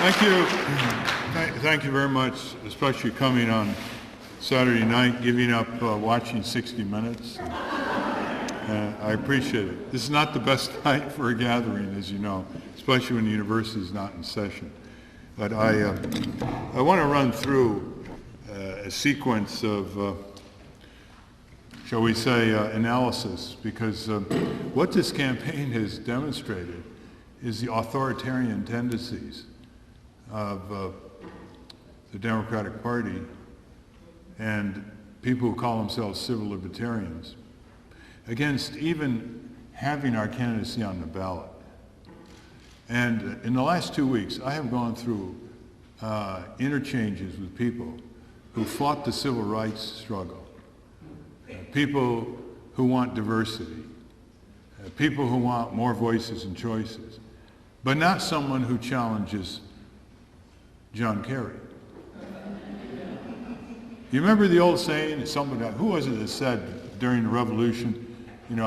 Thank you. Thank you very much, especially coming on Saturday night, giving up watching 60 Minutes. I appreciate it. This is not the best night for a gathering, as you know, especially when the university is not in session. But I want to run through a sequence of, shall we say, analysis, because what this campaign has demonstrated is the authoritarian tendencies of the Democratic Party and people who call themselves civil libertarians against even having our candidacy on the ballot. And in the last 2 weeks, I have gone through interchanges with people who fought the civil rights struggle, people who want diversity, people who want more voices and choices, but not someone who challenges John Kerry. You remember the old saying, who was it that said during the revolution, you know,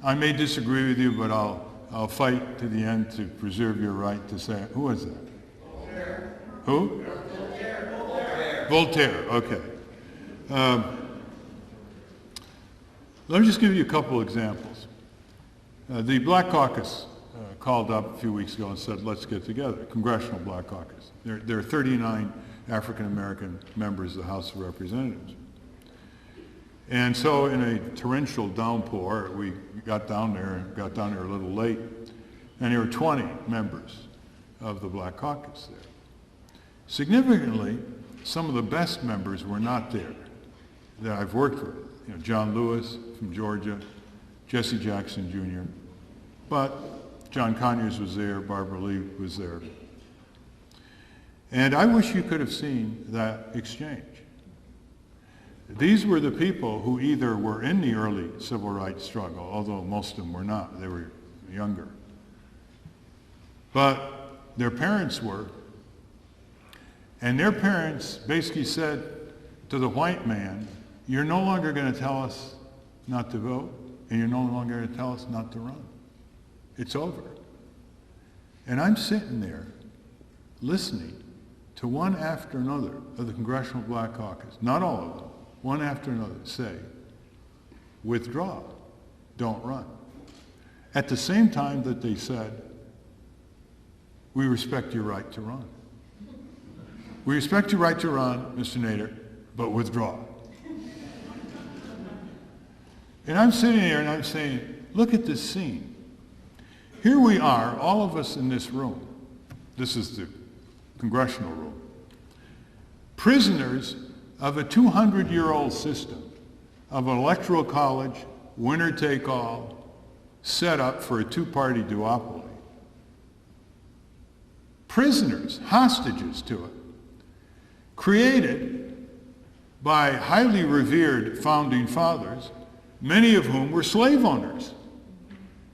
I may disagree with you, but I'll fight to the end to preserve your right to say it. Who was that? Voltaire. Who? Voltaire. Voltaire, okay. Let me just give you a couple examples. The Black Caucus called up a few weeks ago and said, let's get together, Congressional Black Caucus. There are 39 African-American members of the House of Representatives. And so in a torrential downpour, we got down there a little late, and there were 20 members of the Black Caucus there. Significantly, some of the best members were not there that I've worked with. You know, John Lewis from Georgia, Jesse Jackson Jr., but John Conyers was there, Barbara Lee was there. And I wish you could have seen that exchange. These were the people who either were in the early civil rights struggle, although most of them were not, they were younger. But their parents were, and their parents basically said to the white man, you're no longer going to tell us not to vote, and you're no longer going to tell us not to run. It's over. And I'm sitting there listening to one after another of the Congressional Black Caucus, not all of them, one after another say, withdraw, don't run. At the same time that they said, we respect your right to run. We respect your right to run, Mr. Nader, but withdraw. And I'm sitting there and I'm saying, look at this scene. Here we are, all of us in this room. This is the congressional room. Prisoners of a 200-year-old system of an electoral college, winner-take-all, set up for a two-party duopoly. Prisoners, hostages to it, created by highly revered founding fathers, many of whom were slave owners.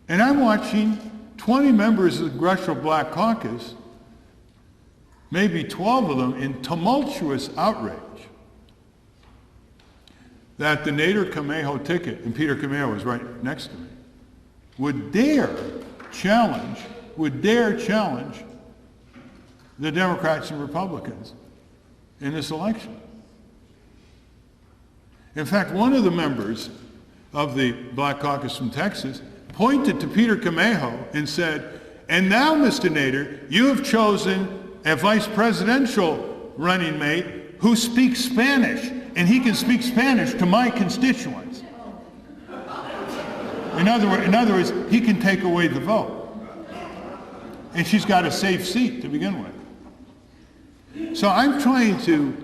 And I'm watching 20 members of the Congressional Black Caucus, maybe 12 of them in tumultuous outrage, that the Nader Camejo ticket, and Peter Camejo was right next to me, would dare challenge the Democrats and Republicans in this election. In fact, one of the members of the Black Caucus from Texas pointed to Peter Camejo and said, and now, Mr. Nader, you have chosen a vice presidential running mate who speaks Spanish, and he can speak Spanish to my constituents. In other words, he can take away the vote. And she's got a safe seat to begin with. So I'm trying to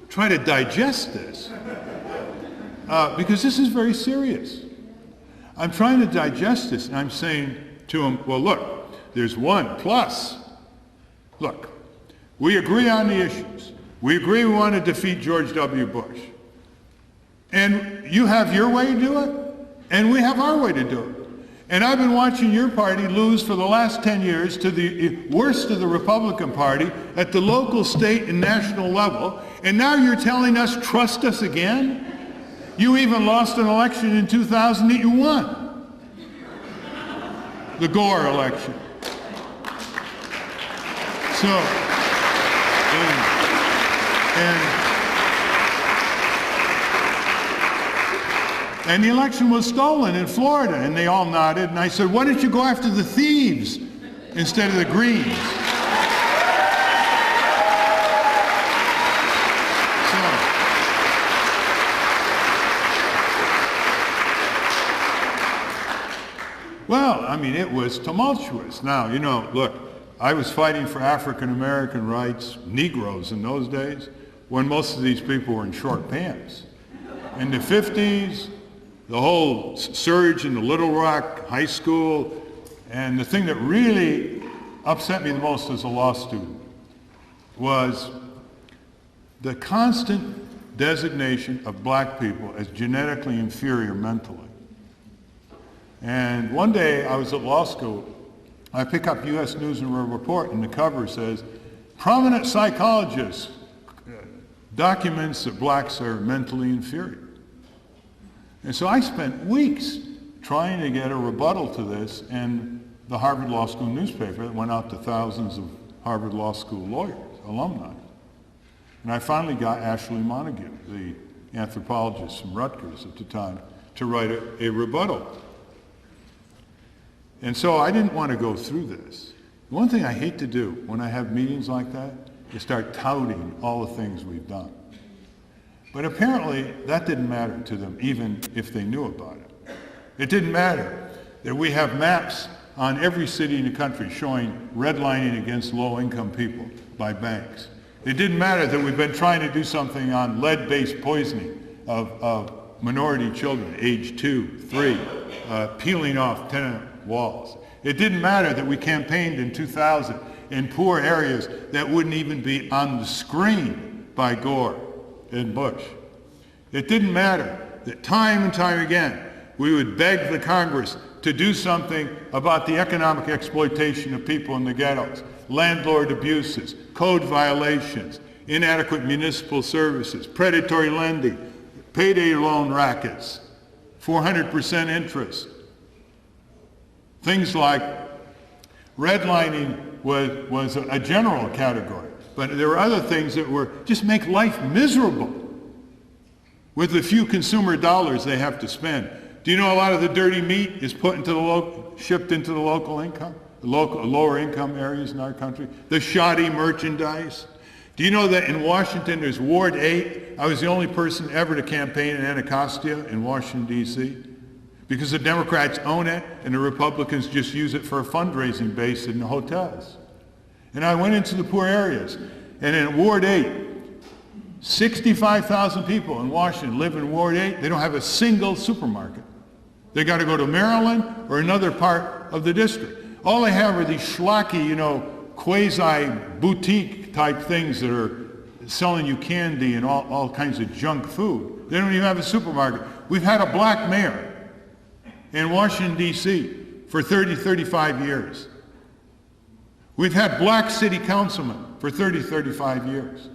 digest this, because this is very serious. I'm trying to digest this, and I'm saying to him, well, look, there's one plus. Look, we agree on the issues. We agree we want to defeat George W. Bush. And you have your way to do it, and we have our way to do it. And I've been watching your party lose for the last 10 years to the worst of the Republican Party at the local, state, and national level, and now you're telling us, trust us again? You even lost an election in 2000 that you won. The Gore election. So, and the election was stolen in Florida, and they all nodded, and I said, why don't you go after the thieves instead of the Greens? Well, I mean, it was tumultuous. Now, you know, look, I was fighting for African American rights, Negroes in those days, when most of these people were in short pants. In the 50s, the whole surge in the Little Rock High School, and the thing that really upset me the most as a law student was the constant designation of black people as genetically inferior mentally. And one day I was at law school, I pick up U.S. News and World Report, and the cover says, prominent psychologist documents that blacks are mentally inferior. And so I spent weeks trying to get a rebuttal to this in the Harvard Law School newspaper that went out to thousands of Harvard Law School lawyers, alumni. And I finally got Ashley Montague, the anthropologist from Rutgers at the time, to write a rebuttal. And so I didn't want to go through this. One thing I hate to do when I have meetings like that is start touting all the things we've done. But apparently that didn't matter to them, even if they knew about it. It didn't matter that we have maps on every city in the country showing redlining against low-income people by banks. It didn't matter that we've been trying to do something on lead-based poisoning of minority children, age 2, 3, peeling off tenement walls. It didn't matter that we campaigned in 2000 in poor areas that wouldn't even be on the screen by Gore and Bush. It didn't matter that time and time again we would beg the Congress to do something about the economic exploitation of people in the ghettos, landlord abuses, code violations, inadequate municipal services, predatory lending, payday loan rackets, 400% interest. Things like redlining was a general category, but there were other things that were just make life miserable with the few consumer dollars they have to spend. Do you know a lot of the dirty meat is put into the shipped into the local income, lower income areas in our country? The shoddy merchandise. Do you know that in Washington there's Ward 8? I was the only person ever to campaign in Anacostia in Washington, D.C. because the Democrats own it and the Republicans just use it for a fundraising base in the hotels. And I went into the poor areas, and in Ward 8, 65,000 people in Washington live in Ward 8. They don't have a single supermarket. They got to go to Maryland or another part of the district. All they have are these schlocky, quasi-boutique type things that are selling you candy and all kinds of junk food. They don't even have a supermarket. We've had a black mayor in Washington, D.C. for 35 years. We've had black city councilmen for 35 years.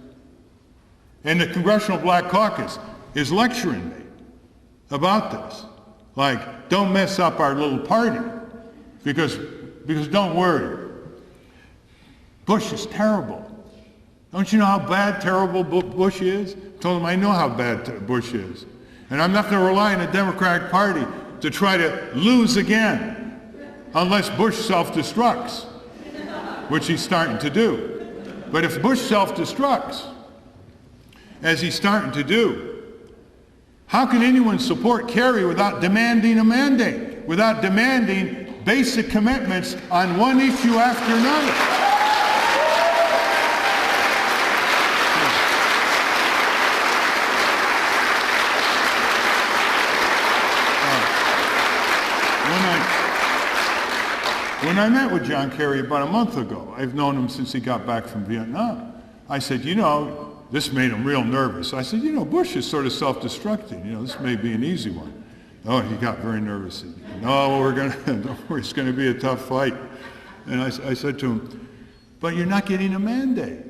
And the Congressional Black Caucus is lecturing me about this. Like, don't mess up our little party, because don't worry. Bush is terrible. Don't you know how bad, terrible Bush is? I told him I know how bad Bush is. And I'm not going to rely on the Democratic Party to try to lose again, unless Bush self-destructs, which he's starting to do. But if Bush self-destructs, as he's starting to do, how can anyone support Kerry without demanding a mandate, without demanding basic commitments on one issue after another? When I met with John Kerry about a month ago, I've known him since he got back from Vietnam, I said, this made him real nervous. I said, Bush is sort of self-destructing. This may be an easy one. Oh, he got very nervous. He said, no, it's going to be a tough fight. And I said to him, but you're not getting a mandate.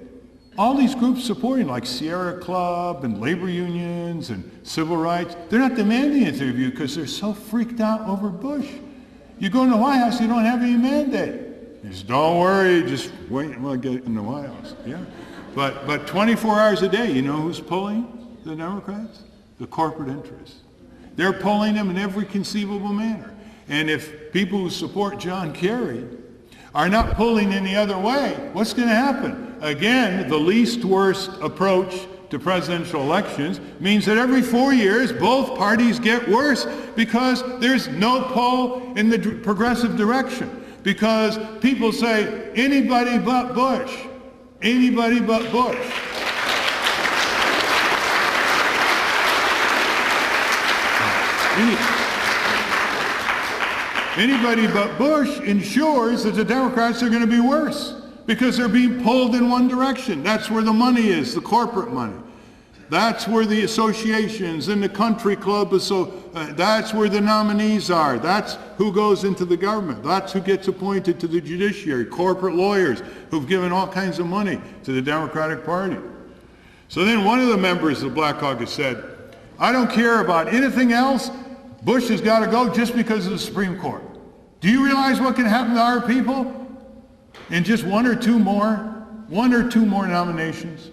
All these groups supporting, like Sierra Club and labor unions and civil rights, they're not demanding anything of you because they're so freaked out over Bush. You go in the White House, you don't have any mandate. He says, don't worry, just wait until I get in the White House. Yeah. But 24 hours a day, you know who's pulling the Democrats? The corporate interests. They're pulling them in every conceivable manner. And if people who support John Kerry are not pulling any other way, what's going to happen? Again, the least worst approach to presidential elections means that every 4 years, both parties get worse because there's no pull in the progressive direction. Because people say, anybody but Bush. Anybody but Bush. Anybody but Bush ensures that the Democrats are going to be worse because they're being pulled in one direction. That's where the money is, the corporate money. That's where the associations and the country club, that's where the nominees are. That's who goes into the government. That's who gets appointed to the judiciary, corporate lawyers who've given all kinds of money to the Democratic Party. So then one of the members of Black Caucus said, I don't care about anything else. Bush has got to go just because of the Supreme Court. Do you realize what can happen to our people in just one or two more nominations?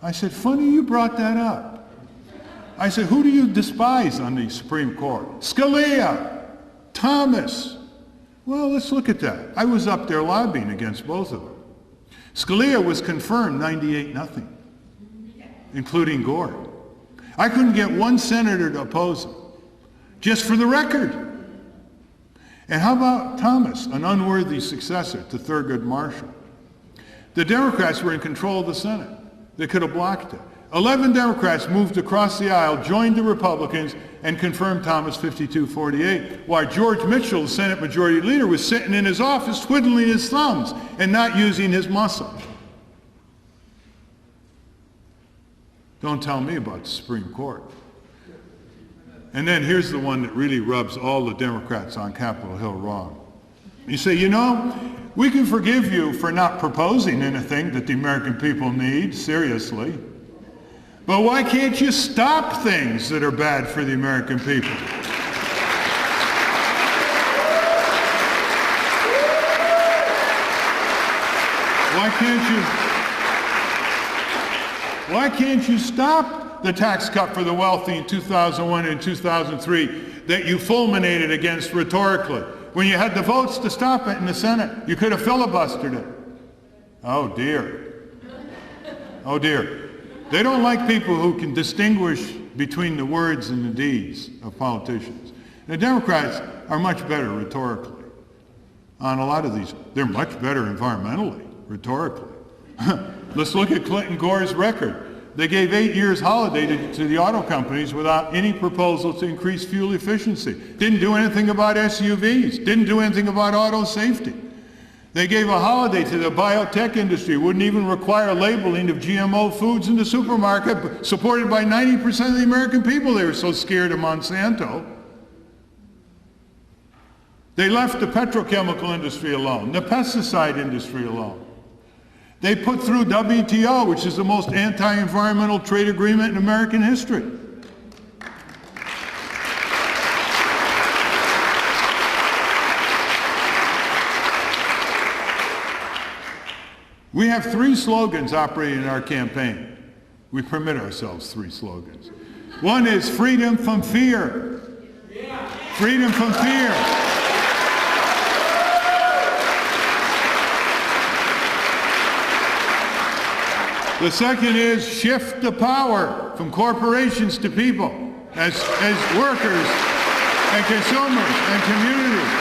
I said, funny you brought that up. I said, who do you despise on the Supreme Court? Scalia, Thomas. Well, let's look at that. I was up there lobbying against both of them. Scalia was confirmed 98-0, including Gore. I couldn't get one senator to oppose him, just for the record. And how about Thomas, an unworthy successor to Thurgood Marshall? The Democrats were in control of the Senate. They could have blocked it. 11 Democrats moved across the aisle, joined the Republicans, and confirmed Thomas 52-48, while George Mitchell, the Senate Majority Leader, was sitting in his office twiddling his thumbs and not using his muscle. Don't tell me about the Supreme Court. And then here's the one that really rubs all the Democrats on Capitol Hill wrong. You say, you know, we can forgive you for not proposing anything that the American people need, seriously. But why can't you stop things that are bad for the American people? Why can't you stop the tax cut for the wealthy in 2001 and 2003 that you fulminated against rhetorically? When you had the votes to stop it in the Senate, you could have filibustered it. Oh dear. Oh dear. They don't like people who can distinguish between the words and the deeds of politicians. The Democrats are much better rhetorically on a lot of these. They're much better environmentally, rhetorically. Let's look at Clinton-Gore's record. They gave 8 years holiday to the auto companies without any proposal to increase fuel efficiency. Didn't do anything about SUVs. Didn't do anything about auto safety. They gave a holiday to the biotech industry. Wouldn't even require labeling of GMO foods in the supermarket, supported by 90% of the American people. They were so scared of Monsanto. They left the petrochemical industry alone, the pesticide industry alone. They put through WTO, which is the most anti-environmental trade agreement in American history. We have 3 slogans operating in our campaign. We permit ourselves 3 slogans. One is freedom from fear. Freedom from fear. The second is shift the power from corporations to people as workers and consumers and communities.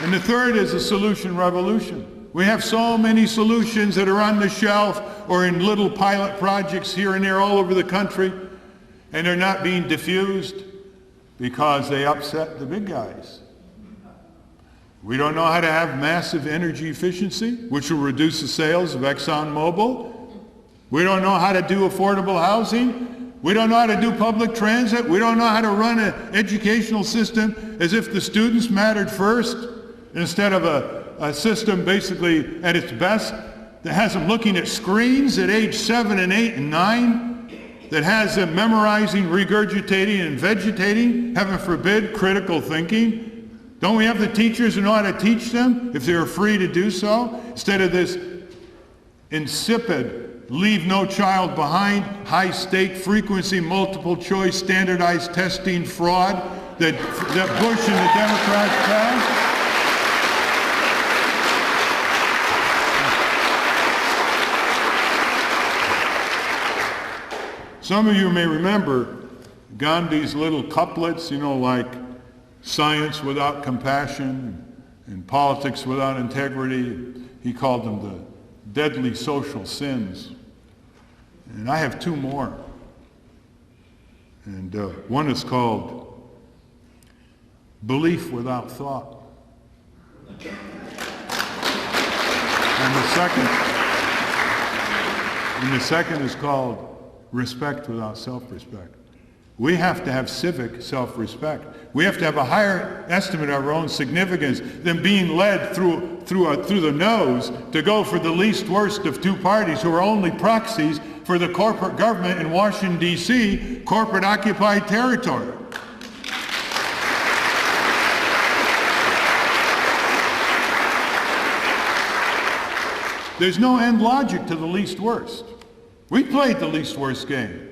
And the third is a solution revolution. We have so many solutions that are on the shelf or in little pilot projects here and there all over the country, and they're not being diffused because they upset the big guys. We don't know how to have massive energy efficiency, which will reduce the sales of ExxonMobil. We don't know how to do affordable housing. We don't know how to do public transit. We don't know how to run an educational system as if the students mattered first, instead of a system basically at its best that has them looking at screens at age 7 and 8 and 9, that has them memorizing, regurgitating, and vegetating, heaven forbid, critical thinking, Don't we have the teachers who know how to teach them if they're free to do so? Instead of this insipid, leave no child behind, high-stake frequency, multiple choice, standardized testing fraud that Bush and the Democrats passed. Some of you may remember Gandhi's little couplets, you know, like science without compassion and politics without integrity. He called them the deadly social sins. And I have two more. And one is called belief without thought. And the second is called respect without self-respect. We have to have civic self-respect. We have to have a higher estimate of our own significance than being led through the nose to go for the least worst of two parties who are only proxies for the corporate government in Washington, D.C., corporate-occupied territory. There's no end logic to the least worst. We played the least worst game.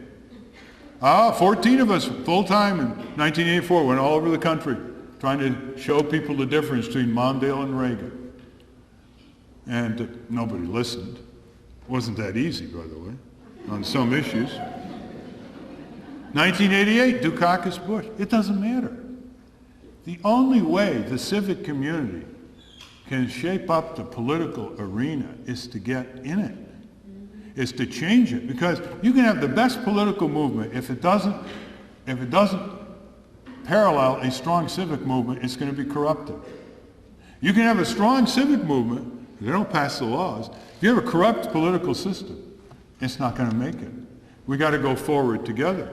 14 of us full-time in 1984 went all over the country trying to show people the difference between Mondale and Reagan. And nobody listened. It wasn't that easy, by the way, on some issues. 1988, Dukakis Bush. It doesn't matter. The only way the civic community can shape up the political arena is to get in it. Is to change it, because you can have the best political movement. If it doesn't parallel a strong civic movement, it's going to be corrupted. You can have a strong civic movement, they don't pass the laws. If you have a corrupt political system, it's not going to make it. We got to go forward together.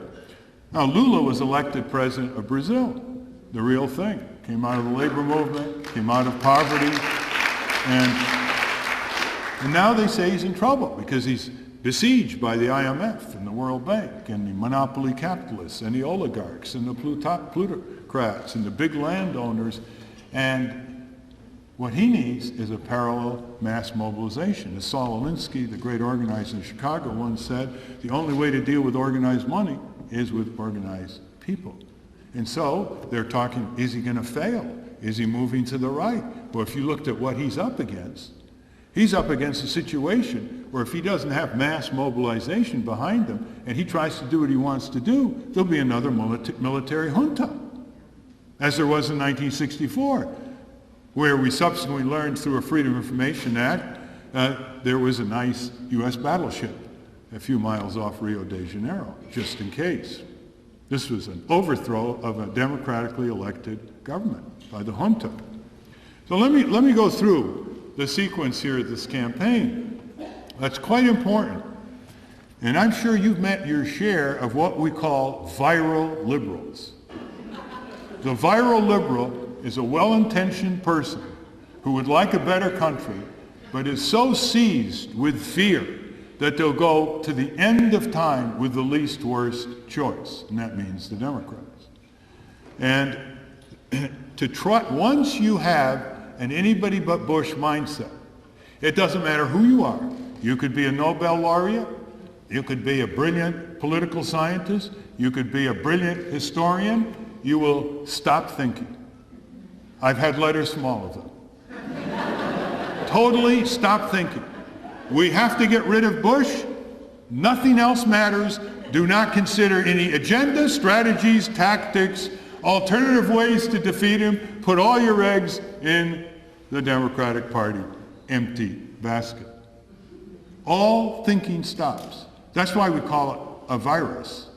Now, Lula was elected president of Brazil, the real thing. Came out of the labor movement, came out of poverty, and now they say he's in trouble because he's besieged by the IMF and the World Bank and the monopoly capitalists and the oligarchs and the plutocrats and the big landowners. And what he needs is a parallel mass mobilization. As Saul Alinsky, the great organizer in Chicago, once said, the only way to deal with organized money is with organized people. And so they're talking, is he going to fail? Is he moving to the right? Well, if you looked at what he's up against a situation where if he doesn't have mass mobilization behind him and he tries to do what he wants to do, there'll be another military junta, as there was in 1964, where we subsequently learned through a Freedom of Information Act there was a nice U.S. battleship a few miles off Rio de Janeiro, just in case. This was an overthrow of a democratically elected government by the junta. So let me go through the sequence here of this campaign. That's quite important. And I'm sure you've met your share of what we call viral liberals. The viral liberal is a well-intentioned person who would like a better country, but is so seized with fear that they'll go to the end of time with the least worst choice, and that means the Democrats. And once you have an anybody but Bush mindset, it doesn't matter who you are. You could be a Nobel laureate, you could be a brilliant political scientist, you could be a brilliant historian, you will stop thinking. I've had letters from all of them. Totally stop thinking. We have to get rid of Bush. Nothing else matters. Do not consider any agenda, strategies, tactics, alternative ways to defeat him. Put all your eggs in the Democratic Party empty basket. All thinking stops. That's why we call it a virus.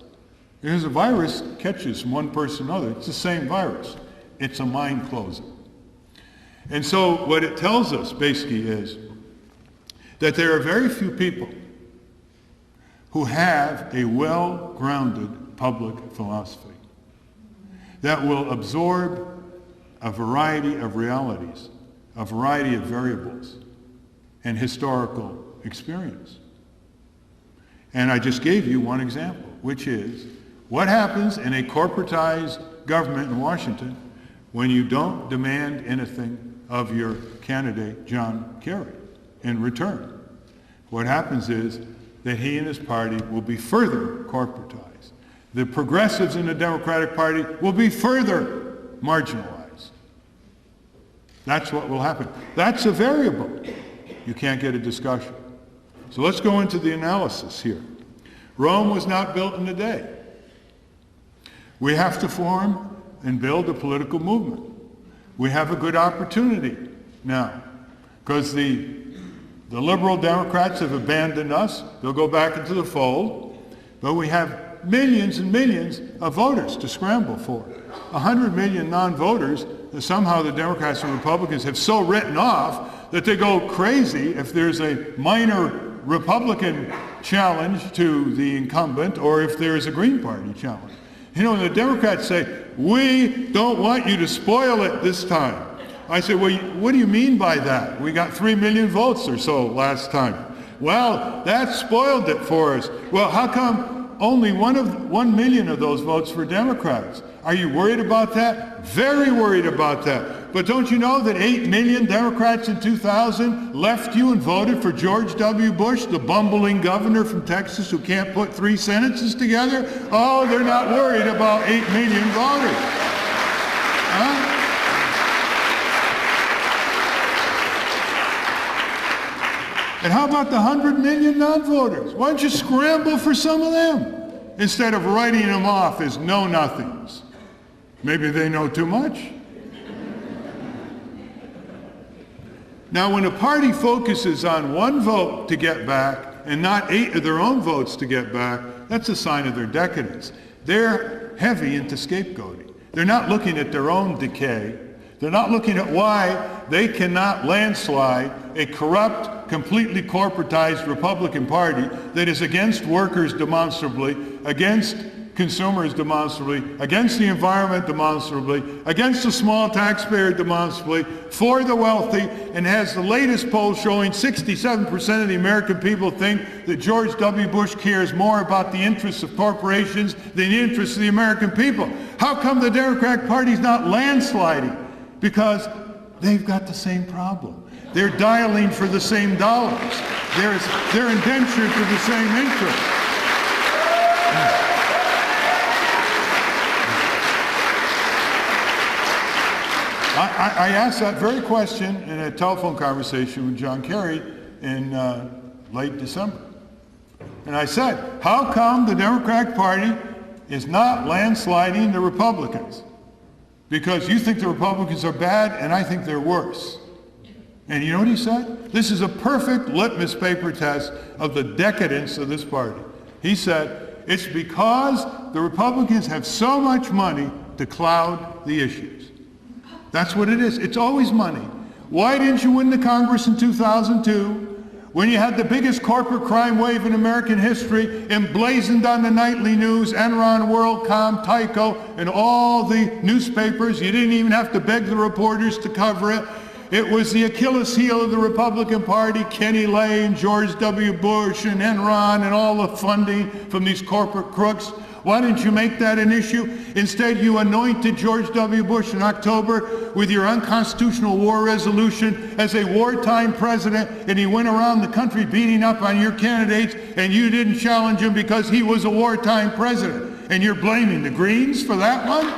Because a virus catches from one person to another. It's the same virus. It's a mind closer. And so what it tells us basically is that there are very few people who have a well-grounded public philosophy that will absorb a variety of realities, a variety of variables, and historical experience. And I just gave you one example, which is what happens in a corporatized government in Washington when you don't demand anything of your candidate, John Kerry, in return. What happens is that he and his party will be further corporatized. The progressives in the Democratic Party will be further marginalized. That's what will happen. That's a variable. You can't get a discussion. So let's go into the analysis here. Rome was not built in a day. We have to form and build a political movement. We have a good opportunity now, because the liberal Democrats have abandoned us. They'll go back into the fold. But we have millions and millions of voters to scramble for. 100 million non-voters that somehow the Democrats and Republicans have so written off that they go crazy if there's a minor Republican challenge to the incumbent or if there's a Green Party challenge. You know, the Democrats say, we don't want you to spoil it this time. I say, well, what do you mean by that? We got 3 million votes or so last time. Well, that spoiled it for us. Well, how come only 1 million of those votes for Democrats? Are you worried about that? Very worried about that. But don't you know that 8 million Democrats in 2000 left you and voted for George W. Bush, the bumbling governor from Texas who can't put 3 sentences together? Oh, they're not worried about 8 million voters. Huh? And how about the 100 million non-voters? Why don't you scramble for some of them instead of writing them off as know-nothings? Maybe they know too much. Now, when a party focuses on 1 vote to get back and not 8 of their own votes to get back, that's a sign of their decadence. They're heavy into scapegoating. They're not looking at their own decay. They're not looking at why they cannot landslide a corrupt, completely corporatized Republican Party that is against workers demonstrably, against consumers demonstrably, against the environment demonstrably, against the small taxpayer demonstrably, for the wealthy, and has the latest poll showing 67% of the American people think that George W. Bush cares more about the interests of corporations than the interests of the American people. How come the Democratic Party's not landsliding? Because they've got the same problem. They're dialing for the same dollars. They're indentured to the same interest. I asked that very question in a telephone conversation with John Kerry in late December. And I said, how come the Democratic Party is not landsliding the Republicans? Because you think the Republicans are bad, and I think they're worse. And you know what he said? This is a perfect litmus paper test of the decadence of this party. He said, it's because the Republicans have so much money to cloud the issues. That's what it is. It's always money. Why didn't you win the Congress in 2002? When you had the biggest corporate crime wave in American history, emblazoned on the nightly news, Enron, WorldCom, Tyco, and all the newspapers, you didn't even have to beg the reporters to cover it. It was the Achilles heel of the Republican Party, Kenny Lay and George W. Bush and Enron and all the funding from these corporate crooks. Why didn't you make that an issue? Instead, you anointed George W. Bush in October with your unconstitutional war resolution as a wartime president, and he went around the country beating up on your candidates, and you didn't challenge him because he was a wartime president. And you're blaming the Greens for that one?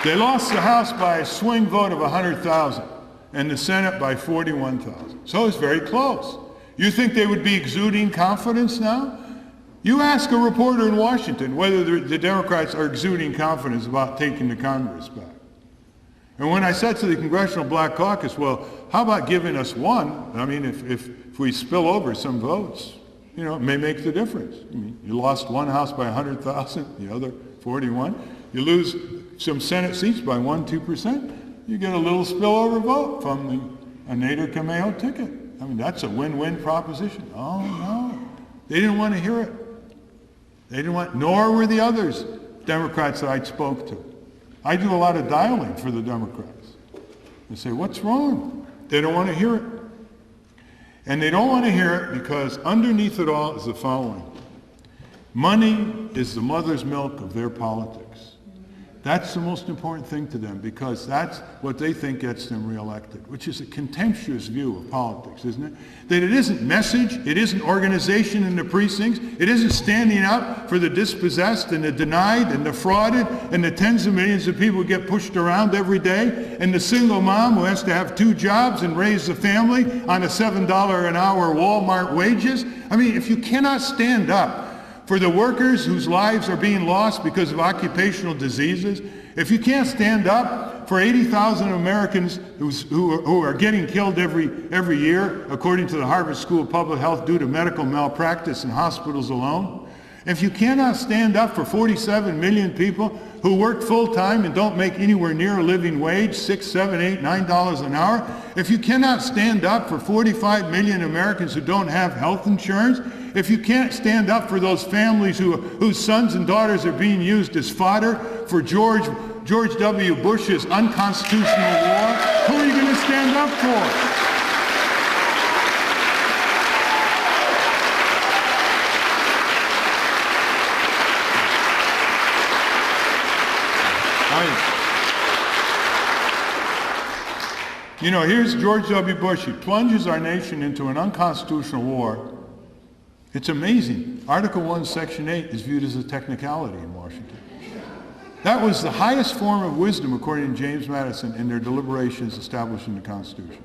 They lost the House by a swing vote of 100,000 and the Senate by 41,000. So it's very close. You think they would be exuding confidence now? You ask a reporter in Washington whether the Democrats are exuding confidence about taking the Congress back. And when I said to the Congressional Black Caucus, well, how about giving us one? I mean, if we spill over some votes, you know, it may make the difference. I mean, you lost one House by 100,000, the other 41. You lose some Senate seats by 1-2%, you get a little spillover vote from a Nader Camilla ticket. I mean, that's a win-win proposition. Oh, no. They didn't want to hear it. They didn't want, nor were the others, Democrats that I spoke to. I do a lot of dialing for the Democrats. They say, what's wrong? They don't want to hear it. And they don't want to hear it because underneath it all is the following. Money is the mother's milk of their politics. That's the most important thing to them because that's what they think gets them reelected, which is a contemptuous view of politics, isn't it? That it isn't message, it isn't organization in the precincts, it isn't standing up for the dispossessed and the denied and the frauded and the tens of millions of people who get pushed around every day and the single mom who has to have 2 jobs and raise a family on a $7 an hour Walmart wages. I mean, if you cannot stand up for the workers whose lives are being lost because of occupational diseases, if you can't stand up for 80,000 Americans who are getting killed every year, according to the Harvard School of Public Health, due to medical malpractice in hospitals alone, if you cannot stand up for 47 million people who work full-time and don't make anywhere near a living wage, $6, $7, $8, $9 an hour, if you cannot stand up for 45 million Americans who don't have health insurance, if you can't stand up for those families whose sons and daughters are being used as fodder for George W. Bush's unconstitutional war, who are you going to stand up for? You know, here's George W. Bush. He plunges our nation into an unconstitutional war. It's amazing. Article 1, Section 8 is viewed as a technicality in Washington. That was the highest form of wisdom, according to James Madison, in their deliberations establishing the Constitution.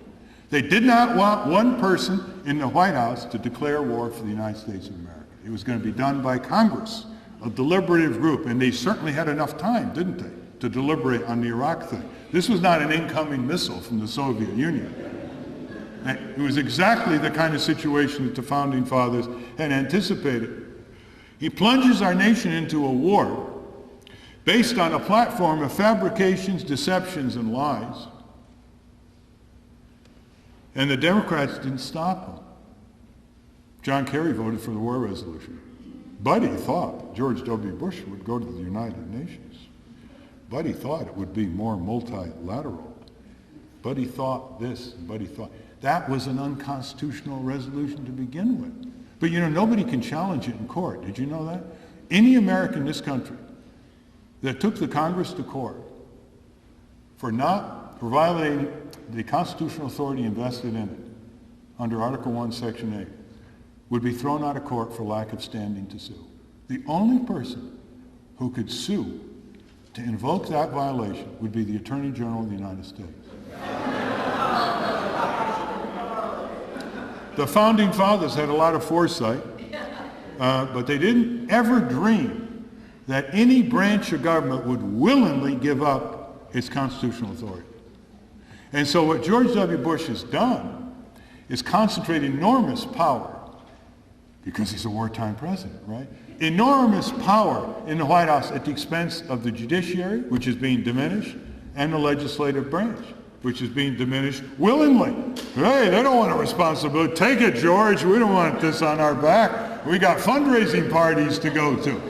They did not want one person in the White House to declare war for the United States of America. It was going to be done by Congress, a deliberative group, and they certainly had enough time, didn't they, to deliberate on the Iraq thing. This was not an incoming missile from the Soviet Union. It was exactly the kind of situation that the Founding Fathers had anticipated. He plunges our nation into a war based on a platform of fabrications, deceptions, and lies. And the Democrats didn't stop him. John Kerry voted for the war resolution. Buddy thought George W. Bush would go to the United Nations. Buddy thought it would be more multilateral. Buddy thought this, Buddy thought. That was an unconstitutional resolution to begin with. But you know, nobody can challenge it in court. Did you know that? Any American in this country that took the Congress to court for violating the constitutional authority invested in it under Article 1, Section 8 would be thrown out of court for lack of standing to sue. The only person who could sue to invoke that violation would be the Attorney General of the United States. The Founding Fathers had a lot of foresight, but they didn't ever dream that any branch of government would willingly give up its constitutional authority. And so what George W. Bush has done is concentrate enormous power, because he's a wartime president, right? Enormous power in the White House at the expense of the judiciary, which is being diminished, and the legislative branch, which is being diminished willingly. Hey, they don't want a responsibility. Take it, George. We don't want this on our back. We got fundraising parties to go to.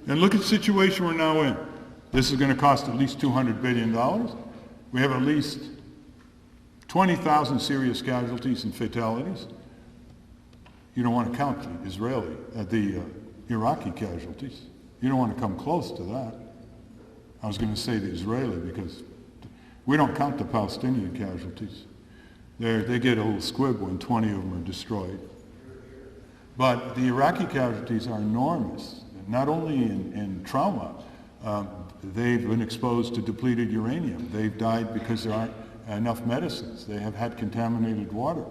And look at the situation we're now in. This is going to cost at least $200 billion. We have at least 20,000 serious casualties and fatalities. You don't want to count the Iraqi casualties. You don't want to come close to that. I was going to say the Israeli because we don't count the Palestinian casualties. They get a little squib when 20 of them are destroyed. But the Iraqi casualties are enormous, not only in trauma. They've been exposed to depleted uranium. They've died because there aren't enough medicines. They have had contaminated water.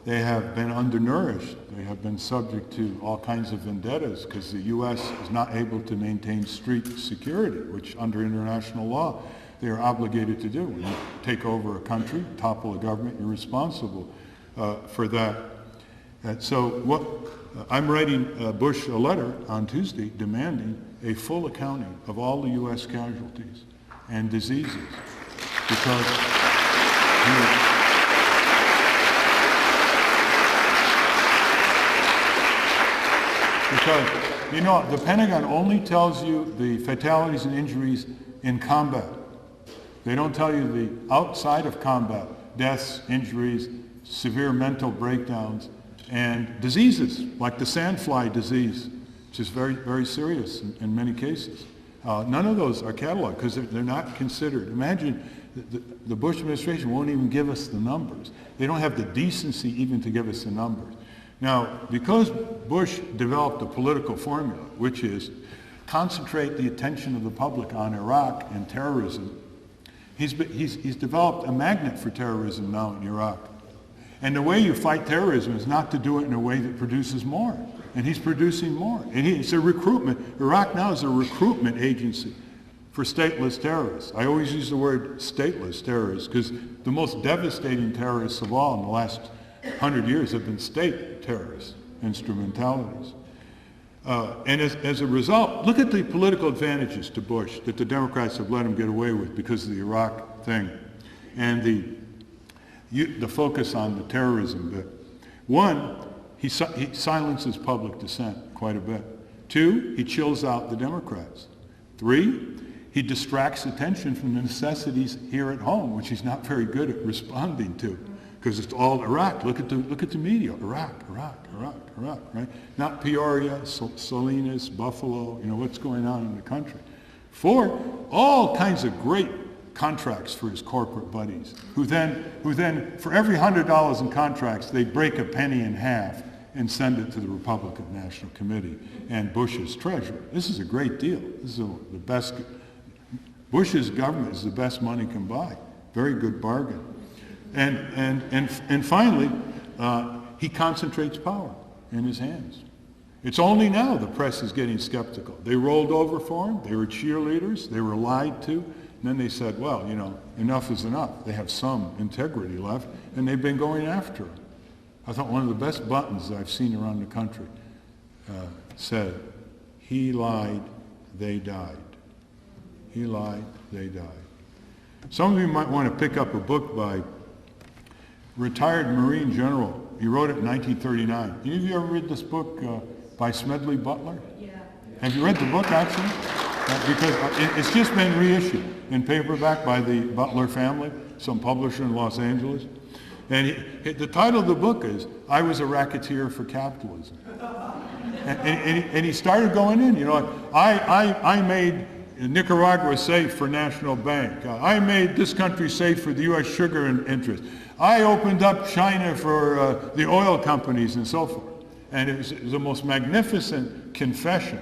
They have been undernourished. They have been subject to all kinds of vendettas because the U.S. is not able to maintain street security, which under international law they are obligated to do. When you take over a country, topple a government, you're responsible for that. I'm writing Bush a letter on Tuesday demanding a full accounting of all the U.S. casualties and diseases because because, you know, the Pentagon only tells you the fatalities and injuries in combat. They don't tell you the outside of combat, deaths, injuries, severe mental breakdowns, and diseases, like the sandfly disease, which is very, very serious in many cases. None of those are cataloged because they're not considered. Imagine the Bush administration won't even give us the numbers. They don't have the decency even to give us the numbers. Now, because Bush developed a political formula, which is concentrate the attention of the public on Iraq and terrorism, he's developed a magnet for terrorism now in Iraq. And the way you fight terrorism is not to do it in a way that produces more. And he's producing more. And it's a recruitment. Iraq now is a recruitment agency for stateless terrorists. I always use the word stateless terrorists because the most devastating terrorists of all in the last 100 years have been state terrorist instrumentalities. And as a result, look at the political advantages to Bush that the Democrats have let him get away with because of the Iraq thing and the focus on the terrorism bit. One, he silences public dissent quite a bit. Two, he chills out the Democrats. Three, he distracts attention from the necessities here at home, which he's not very good at responding to, because it's all Iraq. Look at the media. Iraq, right? Not Peoria, Salinas, Buffalo, you know, what's going on in the country. Four, all kinds of great contracts for his corporate buddies, who then, for every $100 in contracts, they break a penny in half and send it to the Republican National Committee and Bush's treasury. This is a great deal. This is the best. Bush's government is the best money can buy. Very good bargain. And finally, he concentrates power in his hands. It's only now the press is getting skeptical. They rolled over for him. They were cheerleaders. They were lied to. And then they said, well, you know, enough is enough. They have some integrity left, and they've been going after him. I thought one of the best buttons I've seen around the country said, he lied, they died. He lied, they died. Some of you might want to pick up a book by retired Marine General. He wrote it in 1939. Any of you ever read this book by Smedley Butler? Yeah. Have you read the book, actually? Because it's just been reissued in paperback by the Butler family, some publisher in Los Angeles. And the title of the book is, I Was a Racketeer for Capitalism. And he started going in, you know, I made Nicaragua safe for National Bank. I made this country safe for the U.S. sugar interest. I opened up China for the oil companies and so forth. And it was the most magnificent confession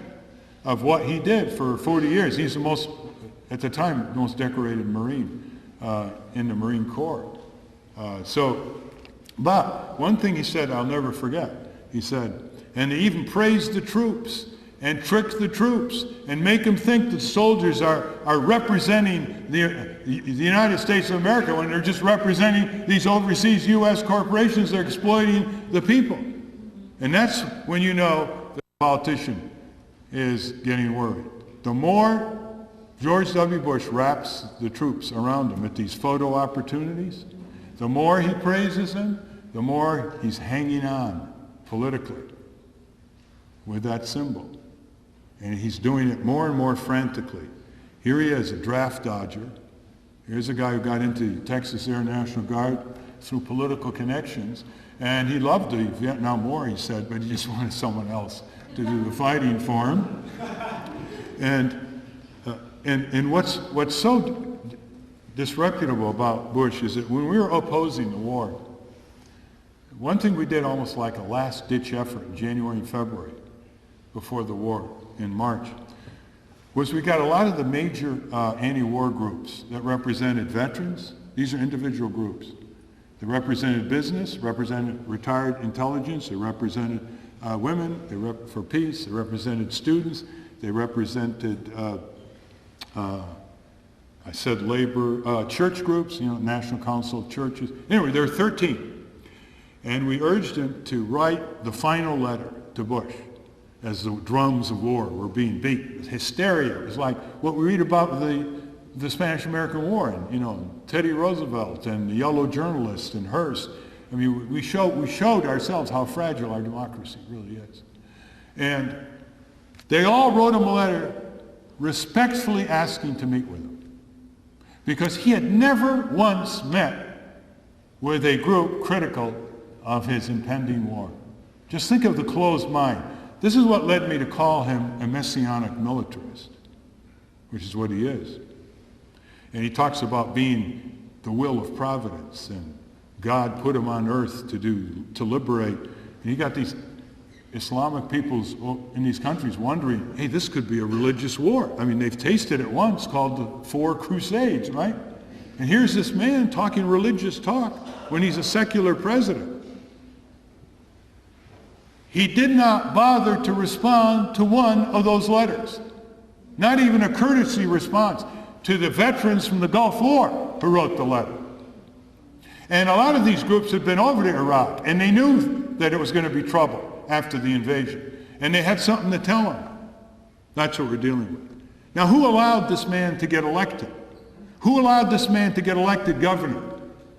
of what he did for 40 years. He's the most, at the time, the most decorated Marine in the Marine Corps. But one thing he said I'll never forget. He said, and they even praised the troops and tricked the troops and make them think that soldiers are representing the United States of America when they're just representing these overseas U.S. corporations that are exploiting the people. And that's when you know the politician is getting worried. The more George W. Bush wraps the troops around him at these photo opportunities, the more he praises them, the more he's hanging on politically with that symbol. And he's doing it more and more frantically. Here he is, a draft dodger. Here's a guy who got into Texas Air National Guard through political connections. And he loved the Vietnam War, he said, but he just wanted someone else to do the fighting for him. And what's so disreputable about Bush is that when we were opposing the war, one thing we did almost like a last-ditch effort in January and February before the war in March was we got a lot of the major anti-war groups that represented veterans. These are individual groups. They represented business, represented retired intelligence, they represented women, for peace, they represented students, they represented, I said labor, church groups, you know, National Council of Churches. Anyway, there were 13. And we urged him to write the final letter to Bush as the drums of war were being beat. It was hysteria. It was like what we read about the Spanish-American War, and, you know, Teddy Roosevelt and the yellow journalists and Hearst. I mean, we showed ourselves how fragile our democracy really is. And They all wrote him a letter respectfully asking to meet with him, because he had never once met with a group critical of his impending war. Just think of the closed mind. This is what led me to call him a messianic militarist, which is what he is. And he talks about being the will of providence, and God put him on earth to liberate. And you got these Islamic peoples in these countries wondering, hey, this could be a religious war. I mean, they've tasted it once, called the Four Crusades, right? And here's this man talking religious talk when he's a secular president. He did not bother to respond to one of those letters, not even a courtesy response to the veterans from the Gulf War who wrote the letter. And a lot of these groups had been over to Iraq, and they knew that it was going to be trouble after the invasion, and they had something to tell him. That's what we're dealing with. Now, who allowed this man to get elected? Who allowed this man to get elected governor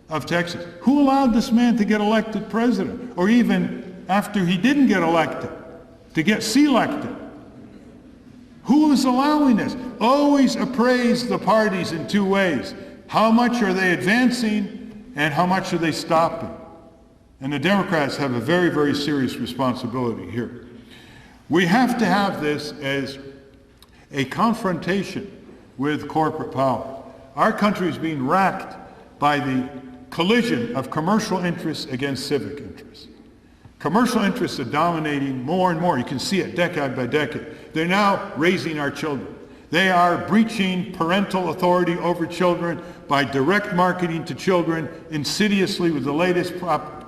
of Texas? Who allowed this man to get elected president? Or even after he didn't get elected, to get selected? Who is allowing this? Always appraise the parties in two ways. How much are they advancing, and how much are they stopping? And the Democrats have a very, very serious responsibility here. We have to have this as a confrontation with corporate power. Our country is being racked by the collision of commercial interests against civic interests. Commercial interests are dominating more and more. You can see it decade by decade. They're now raising our children. They are breaching parental authority over children by direct marketing to children insidiously with the latest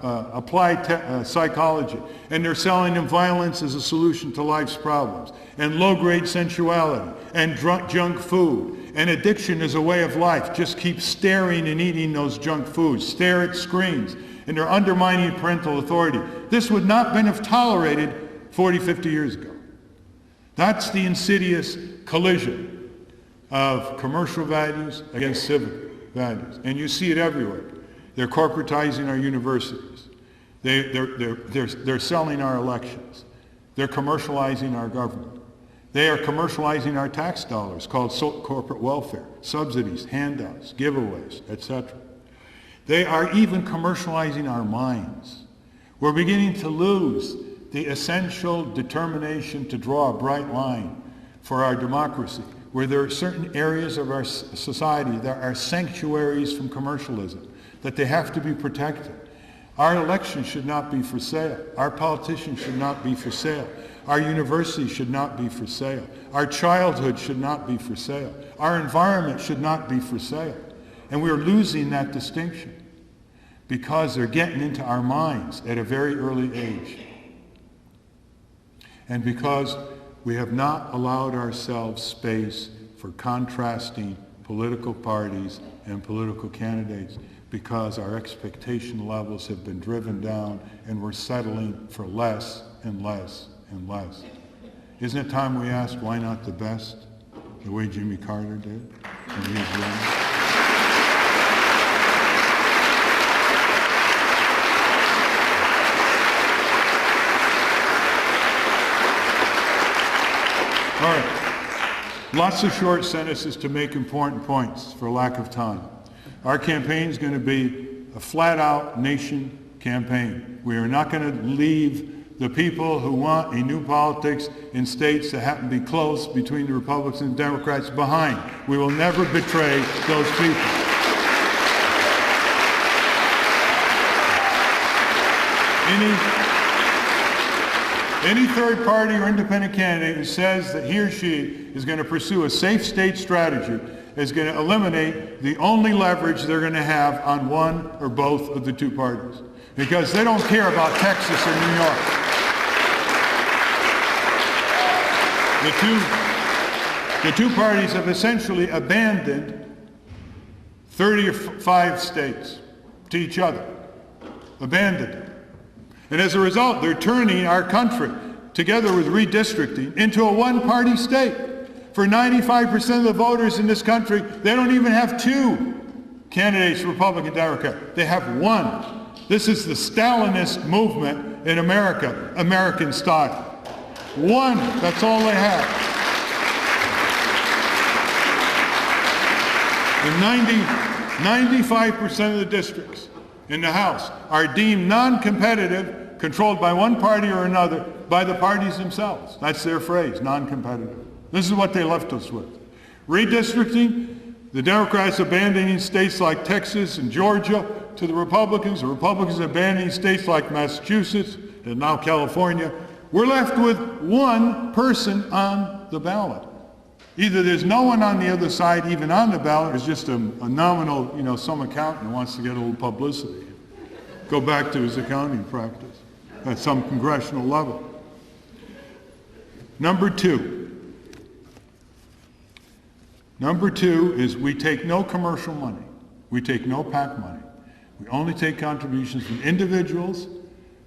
applied psychology. And they're selling them violence as a solution to life's problems, and low-grade sensuality, and junk food. And addiction is a way of life. Just keep staring and eating those junk foods. Stare at screens. And they're undermining parental authority. This would not have been tolerated 40, 50 years ago. That's the insidious collision of commercial values against civic values. And you see it everywhere. They're corporatizing our universities. They're selling our elections. They're commercializing our government. They are commercializing our tax dollars, called corporate welfare, subsidies, handouts, giveaways, etc. They are even commercializing our minds. We're beginning to lose the essential determination to draw a bright line for our democracy, where there are certain areas of our society that are sanctuaries from commercialism, that they have to be protected. Our elections should not be for sale. Our politicians should not be for sale. Our universities should not be for sale. Our childhood should not be for sale. Our environment should not be for sale. And we're losing that distinction because they're getting into our minds at a very early age. And because we have not allowed ourselves space for contrasting political parties and political candidates, because our expectation levels have been driven down and we're settling for less and less and less. Isn't it time we ask, why not the best, the way Jimmy Carter did when he was young? All right, lots of short sentences to make important points for lack of time. Our campaign is going to be a flat-out nation campaign. We are not going to leave the people who want a new politics in states that happen to be close between the Republicans and Democrats behind. We will never betray those people. Any third party or independent candidate who says that he or she is going to pursue a safe state strategy is going to eliminate the only leverage they're going to have on one or both of the two parties, because they don't care about Texas or New York. The two parties have essentially abandoned 35 states to each other, abandoned it. And as a result, they're turning our country, together with redistricting, into a one-party state. For 95% of the voters in this country, they don't even have two candidates, Republican, Democrat. They have one. This is the Stalinist movement in America, American style. One. That's all they have. And 95% of the districts in the House are deemed non-competitive, controlled by one party or another, by the parties themselves. That's their phrase, non-competitive. This is what they left us with. Redistricting, the Democrats abandoning states like Texas and Georgia to the Republicans abandoning states like Massachusetts and now California. We're left with one person on the ballot. Either there's no one on the other side even on the ballot, or it's just a nominal, some accountant who wants to get a little publicity. Go back to his accounting practice at some congressional level. Number two is we take no commercial money. We take no PAC money. We only take contributions from individuals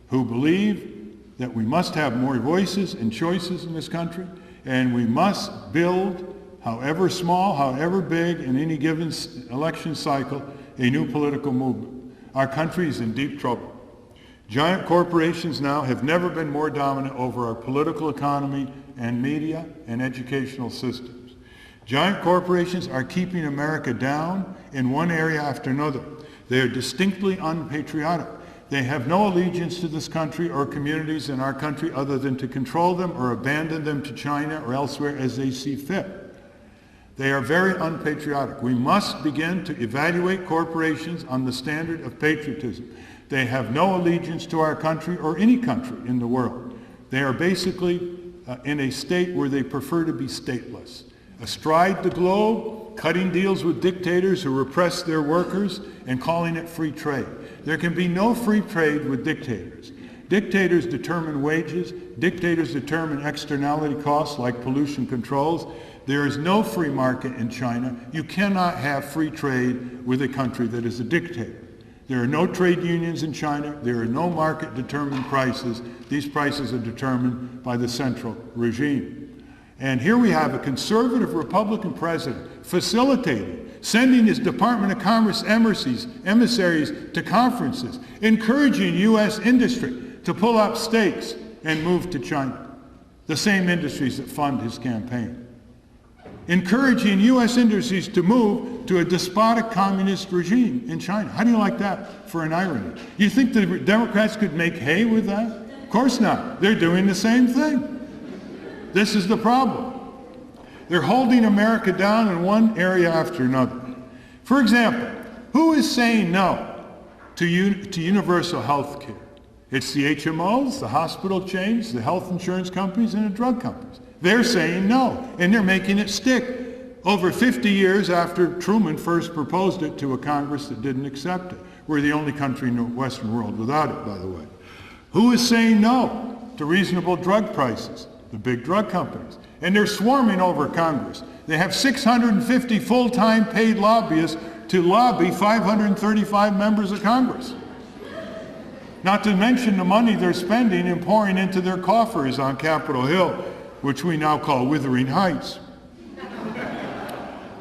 who believe that we must have more voices and choices in this country, and we must build, however small, however big, in any given election cycle, a new political movement. Our country is in deep trouble. Giant corporations now have never been more dominant over our political economy and media and educational systems. Giant corporations are keeping America down in one area after another. They are distinctly unpatriotic. They have no allegiance to this country or communities in our country other than to control them or abandon them to China or elsewhere as they see fit. They are very unpatriotic. We must begin to evaluate corporations on the standard of patriotism. They have no allegiance to our country or any country in the world. They are basically in a state where they prefer to be stateless. Astride the globe, cutting deals with dictators who repress their workers and calling it free trade. There can be no free trade with dictators. Dictators determine wages. Dictators determine externality costs like pollution controls. There is no free market in China. You cannot have free trade with a country that is a dictator. There are no trade unions in China. There are no market-determined prices. These prices are determined by the central regime. And here we have a conservative Republican president facilitating, sending his Department of Commerce emissaries to conferences, encouraging U.S. industry to pull up stakes and move to China, the same industries that fund his campaign. Encouraging U.S. industries to move to a despotic communist regime in China. How do you like that for an irony? You think the Democrats could make hay with that? Of course not. They're doing the same thing. This is the problem. They're holding America down in one area after another. For example, who is saying no to universal health care? It's the HMOs, the hospital chains, the health insurance companies, and the drug companies. They're saying no, and they're making it stick. Over 50 years after Truman first proposed it to a Congress that didn't accept it. We're the only country in the Western world without it, by the way. Who is saying no to reasonable drug prices? The big drug companies. And they're swarming over Congress. They have 650 full-time paid lobbyists to lobby 535 members of Congress. Not to mention the money they're spending and pouring into their coffers on Capitol Hill, which we now call Wuthering Heights.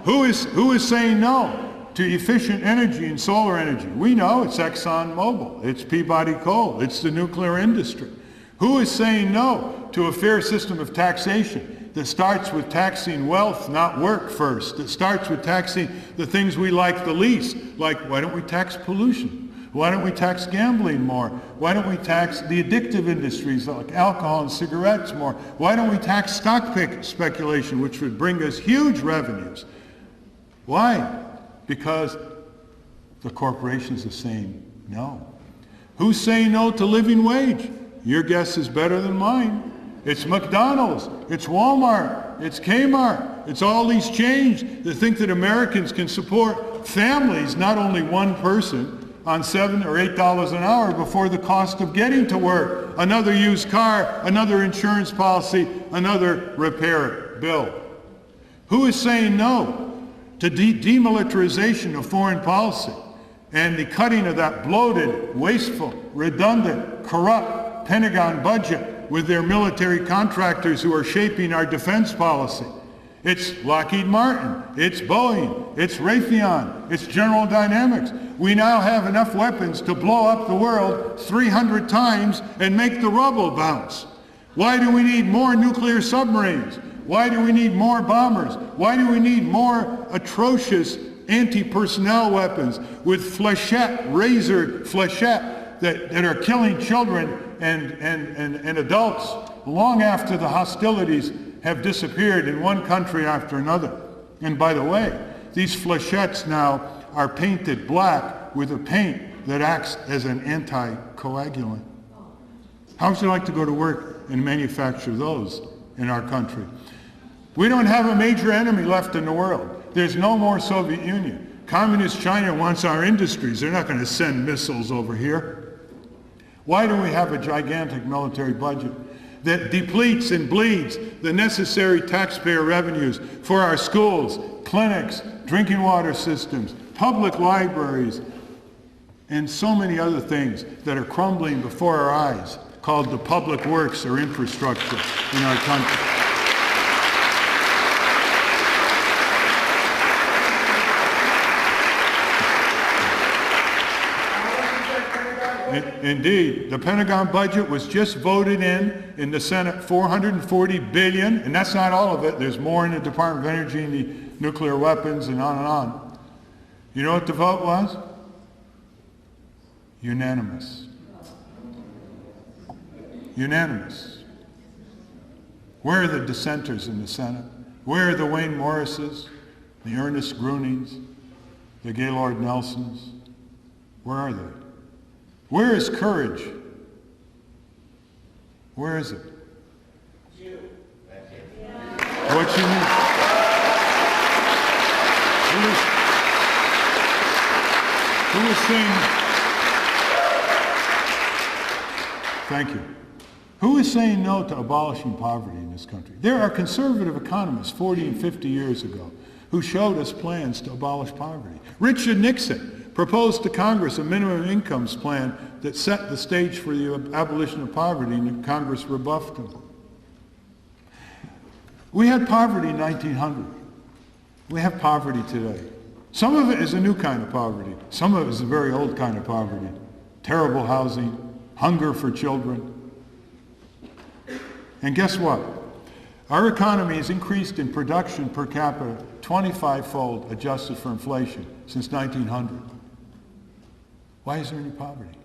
Who is saying no to efficient energy and solar energy? We know it's ExxonMobil, it's Peabody Coal, it's the nuclear industry. Who is saying no to a fair system of taxation that starts with taxing wealth, not work first, that starts with taxing the things we like the least, like why don't we tax pollution? Why don't we tax gambling more? Why don't we tax the addictive industries like alcohol and cigarettes more? Why don't we tax stock speculation, which would bring us huge revenues? Why? Because the corporations are saying no. Who's saying no to living wage? Your guess is better than mine. It's McDonald's, it's Walmart, it's Kmart, it's all these chains that think that Americans can support families, not only one person, on $7 or $8 an hour before the cost of getting to work, another used car, another insurance policy, another repair bill. Who is saying no to demilitarization of foreign policy and the cutting of that bloated, wasteful, redundant, corrupt Pentagon budget with their military contractors who are shaping our defense policy? It's Lockheed Martin, it's Boeing, it's Raytheon, it's General Dynamics. We now have enough weapons to blow up the world 300 times and make the rubble bounce. Why do we need more nuclear submarines? Why do we need more bombers? Why do we need more atrocious anti-personnel weapons with razor flechette that are killing children and adults long after the hostilities have disappeared in one country after another? And by the way, these flechettes now are painted black with a paint that acts as an anticoagulant. How would you like to go to work and manufacture those in our country? We don't have a major enemy left in the world. There's no more Soviet Union. Communist China wants our industries. They're not going to send missiles over here. Why do we have a gigantic military budget that depletes and bleeds the necessary taxpayer revenues for our schools, clinics, drinking water systems, public libraries, and so many other things that are crumbling before our eyes, called the public works or infrastructure in our country? Indeed, the Pentagon budget was just voted in the Senate, $440 billion, and that's not all of it. There's more in the Department of Energy and the nuclear weapons and on and on. You know what the vote was? Unanimous. Unanimous. Where are the dissenters in the Senate? Where are the Wayne Morrises, the Ernest Grunings, the Gaylord Nelsons? Where are they? Where is courage? Where is it? What you need? Who is saying? Thank you. Who is saying no to abolishing poverty in this country? There are conservative economists 40 and 50 years ago who showed us plans to abolish poverty. Richard Nixon proposed to Congress a minimum incomes plan that set the stage for the abolition of poverty, and Congress rebuffed him. We had poverty in 1900. We have poverty today. Some of it is a new kind of poverty. Some of it is a very old kind of poverty. Terrible housing, hunger for children. And guess what? Our economy has increased in production per capita 25-fold adjusted for inflation since 1900. Why is there any poverty?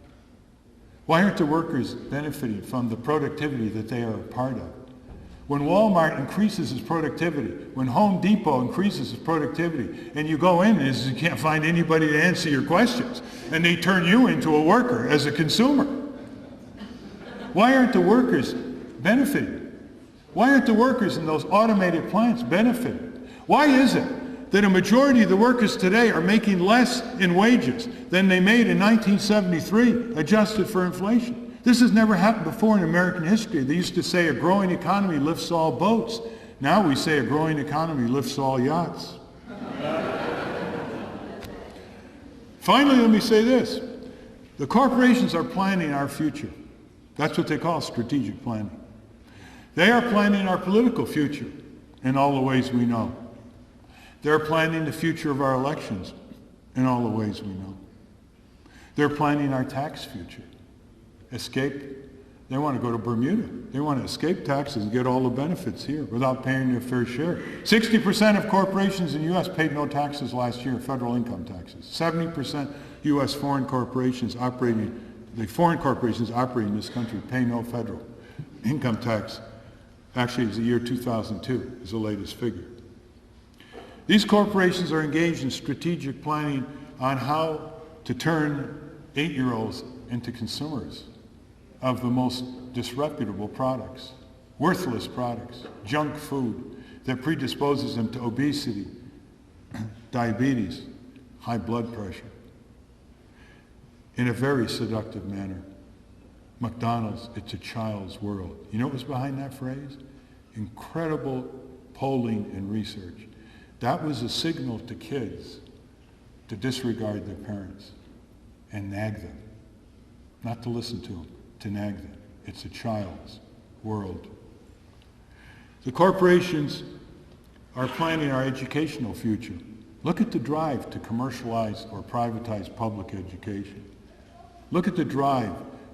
Why aren't the workers benefiting from the productivity that they are a part of? When Walmart increases its productivity, when Home Depot increases its productivity, and you go in and you can't find anybody to answer your questions, and they turn you into a worker as a consumer. Why aren't the workers benefiting? Why aren't the workers in those automated plants benefiting? Why is it that a majority of the workers today are making less in wages than they made in 1973, adjusted for inflation? This has never happened before in American history. They used to say a growing economy lifts all boats. Now we say a growing economy lifts all yachts. Finally, let me say this. The corporations are planning our future. That's what they call strategic planning. They are planning our political future in all the ways we know. They're planning the future of our elections in all the ways we know. They're planning our tax future. Escape. They want to go to Bermuda. They want to escape taxes and get all the benefits here without paying their fair share. 60% of corporations in the U.S. paid no taxes last year, federal income taxes. 70% U.S. foreign corporations operating in this country pay no federal income tax. Actually, it's the year 2002 is the latest figure. These corporations are engaged in strategic planning on how to turn 8-year-olds into consumers of the most disreputable products, worthless products, junk food that predisposes them to obesity, diabetes, high blood pressure, in a very seductive manner. McDonald's, it's a child's world. You know what was behind that phrase? Incredible polling and research. That was a signal to kids to disregard their parents and nag them. Not to listen to them, to nag them. It's a child's world. The corporations are planning our educational future. Look at the drive to commercialize or privatize public education. Look at the drive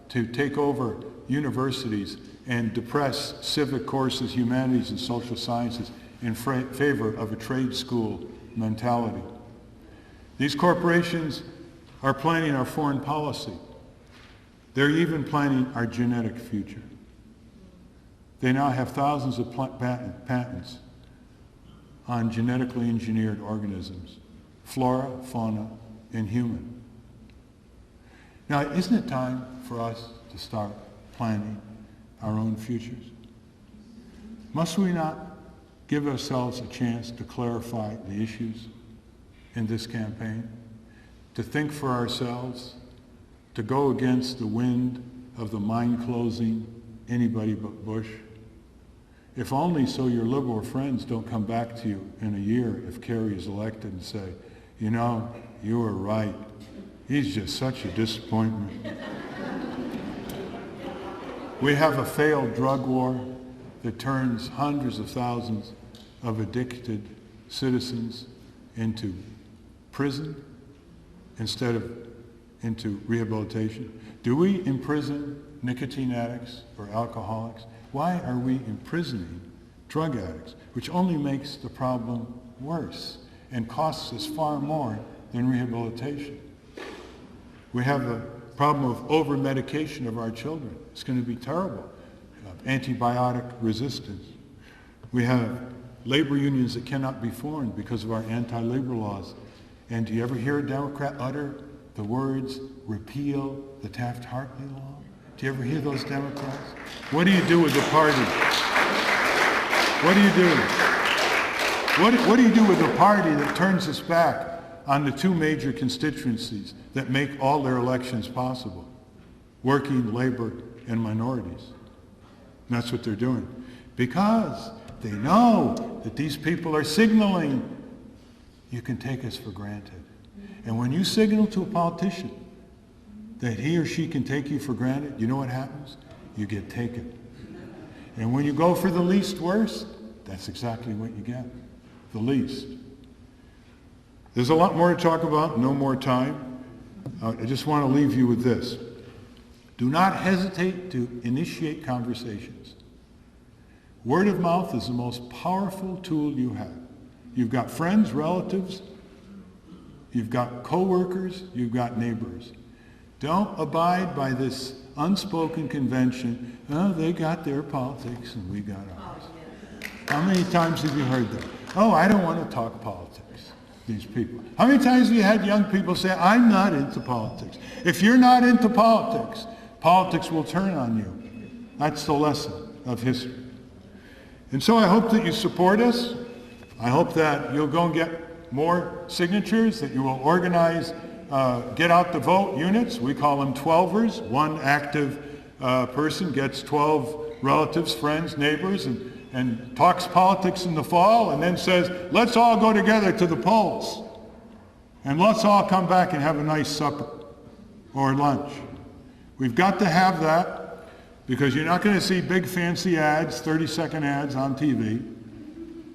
to take over universities and depress civic courses, humanities, and social sciences in favor of a trade school mentality. These corporations are planning our foreign policy. They're even planning our genetic future. They now have thousands of patents on genetically engineered organisms, flora, fauna, and human. Now, isn't it time for us to start planning our own futures? Must we not give ourselves a chance to clarify the issues in this campaign, to think for ourselves, to go against the wind of the mind-closing anybody but Bush? If only so your liberal friends don't come back to you in a year if Kerry is elected and say, you know, you were right. He's just such a disappointment. We have a failed drug war that turns hundreds of thousands of addicted citizens into prison instead of into rehabilitation. Do we imprison nicotine addicts or alcoholics? Why are we imprisoning drug addicts, which only makes the problem worse and costs us far more than rehabilitation? We have a problem of over-medication of our children. It's going to be terrible. Antibiotic resistance. We have labor unions that cannot be formed because of our anti-labor laws. And do you ever hear a Democrat utter the words, repeal the Taft-Hartley law? Do you ever hear those Democrats? What do you do with the party? What do you do? What do you do with a party that turns its back on the two major constituencies that make all their elections possible? Working, labor, and minorities. And that's what they're doing. Because they know that these people are signaling, you can take us for granted. And when you signal to a politician that he or she can take you for granted, you know what happens? You get taken. And when you go for the least worst, that's exactly what you get. The least. There's a lot more to talk about, no more time. I just want to leave you with this. Do not hesitate to initiate conversations. Word of mouth is the most powerful tool you have. You've got friends, relatives, you've got co-workers, you've got neighbors. Don't abide by this unspoken convention, oh, they got their politics and we got ours. How many times have you heard that? Oh, I don't want to talk politics, these people. How many times have you had young people say, I'm not into politics? If you're not into politics, politics will turn on you. That's the lesson of history. And so I hope that you support us. I hope that you'll go and get more signatures, that you will organize get out the vote units. We call them 12ers. One active person gets 12 relatives, friends, neighbors, and talks politics in the fall and then says, let's all go together to the polls. And let's all come back and have a nice supper or lunch. We've got to have that because you're not going to see big fancy ads, 30-second ads on TV.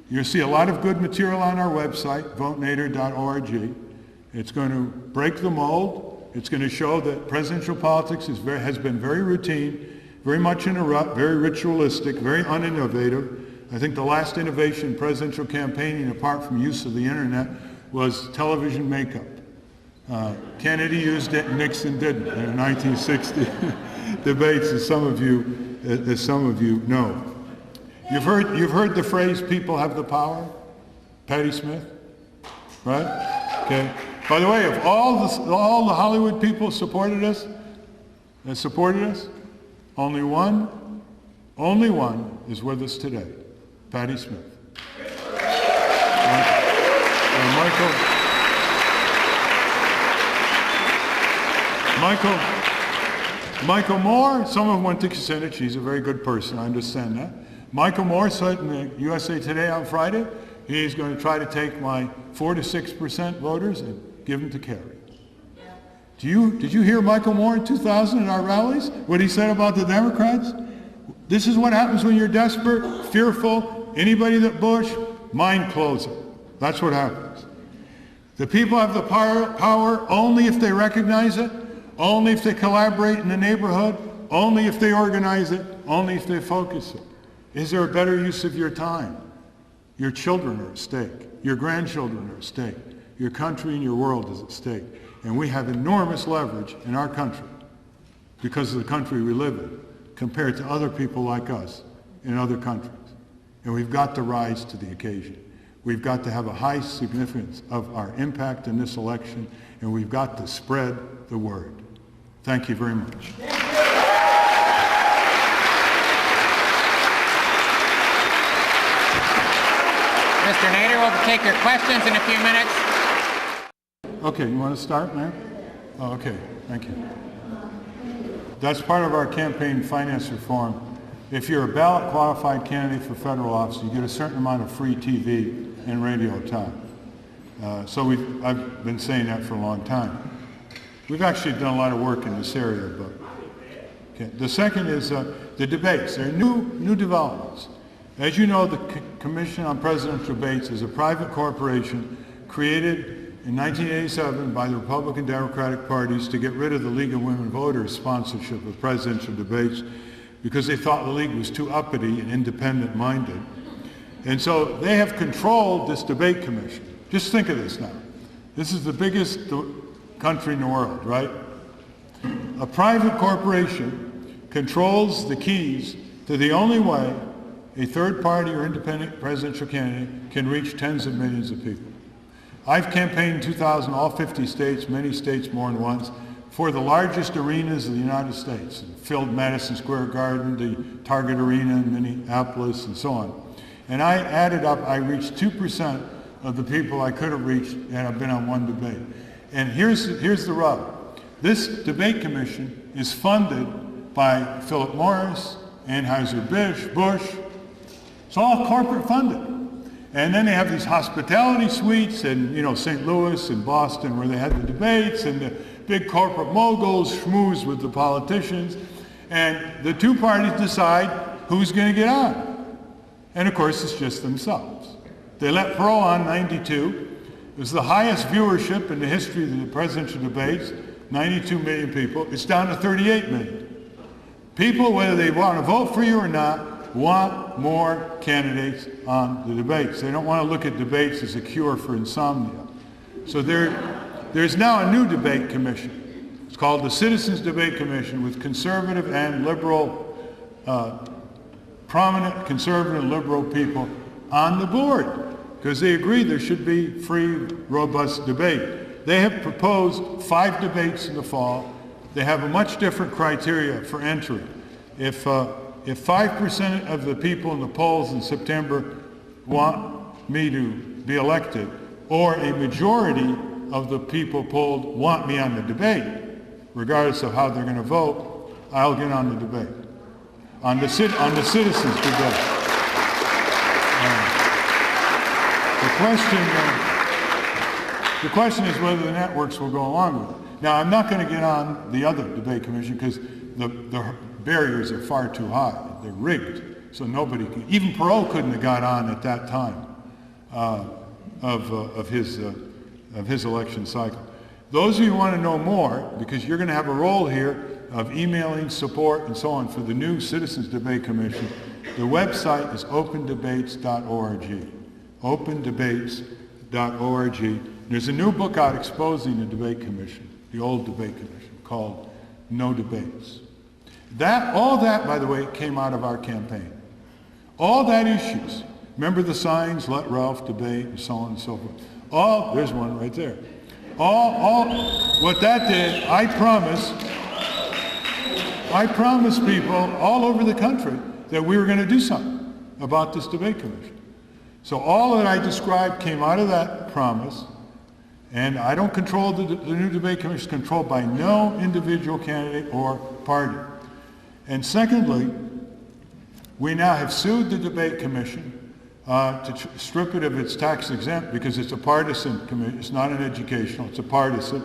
You'll see a lot of good material on our website, votenader.org. It's going to break the mold. It's going to show that presidential politics has been very routine, very much in a rut, very ritualistic, very uninnovative. I think the last innovation in presidential campaigning, apart from use of the internet, was television makeup. Kennedy used it, Nixon didn't in the 1960 debates, as some of you know. You've heard the phrase, people have the power? Patti Smith, right? Okay. By the way, if all the Hollywood people supported us, only one is with us today, Patti Smith. Michael Moore, some of them went to Senate. She's a very good person, I understand that. Michael Moore said in the USA Today on Friday, he's going to try to take my 4 to 6% voters and give them to Kerry. Did you hear Michael Moore in 2000 at our rallies? What he said about the Democrats? This is what happens when you're desperate, fearful, anybody that Bush, mind closing. That's what happens. The people have the power only if they recognize it, only if they collaborate in the neighborhood, only if they organize it, only if they focus it. Is there a better use of your time? Your children are at stake. Your grandchildren are at stake. Your country and your world is at stake. And we have enormous leverage in our country because of the country we live in compared to other people like us in other countries. And we've got to rise to the occasion. We've got to have a high significance of our impact in this election, and we've got to spread the word. Thank you very much. Mr. Nader, we'll take your questions in a few minutes. Okay, you want to start, man? Oh, okay, thank you. That's part of our campaign finance reform. If you're a ballot qualified candidate for federal office, you get a certain amount of free TV and radio time. I've been saying that for a long time. We've actually done a lot of work in this area, but okay. The second is the debates. There are new developments. As you know, the Commission on Presidential Debates is a private corporation created in 1987 by the Republican Democratic parties to get rid of the League of Women Voters sponsorship of presidential debates because they thought the League was too uppity and independent-minded. And so they have controlled this debate commission. Just think of this now. This is the biggest country in the world, right? A private corporation controls the keys to the only way a third party or independent presidential candidate can reach tens of millions of people. I've campaigned in 2000, all 50 states, many states more than once, for the largest arenas of the United States. Filled Madison Square Garden, the Target Arena in Minneapolis, and so on. And I added up, I reached 2% of the people I could have reached had I been on one debate. And here's the rub. This debate commission is funded by Philip Morris, Anheuser-Busch. It's all corporate funded. And then they have these hospitality suites in St. Louis and Boston where they had the debates, and the big corporate moguls schmooze with the politicians, and the two parties decide who's going to get on. And of course, it's just themselves. They let Pro on 92. It was the highest viewership in the history of the presidential debates, 92 million people. It's down to 38 million. People, whether they want to vote for you or not, want more candidates on the debates. They don't want to look at debates as a cure for insomnia. So there's now a new debate commission. It's called the Citizens Debate Commission with conservative and liberal, prominent conservative and liberal people on the board because they agree there should be free, robust debate. They have proposed 5 debates in the fall. They have a much different criteria for entry. If 5% of the people in the polls in September want me to be elected, or a majority of the people polled want me on the debate, regardless of how they're going to vote, I'll get on the debate, on the citizens' debate. The question is whether the networks will go along with it. Now, I'm not going to get on the other debate commission because the barriers are far too high. They're rigged, so nobody can. Even Perot couldn't have got on at that time of his election cycle. Those of you who want to know more, because you're going to have a role here of emailing support and so on for the new Citizens Debate Commission, the website is opendebates.org. Opendebates.org. There's a new book out exposing the debate commission, the old debate commission, called No Debates. All that, by the way, came out of our campaign. All that issues. Remember the signs, let Ralph debate, and so on and so forth. There's one right there. What that did, I promised people all over the country that we were going to do something about this debate commission. So all that I described came out of that promise, and I don't control the new debate commission. It's controlled by no individual candidate or party. And secondly, we now have sued the debate commission to strip it of its tax exempt because it's a partisan commission. It's not an educational, it's a partisan.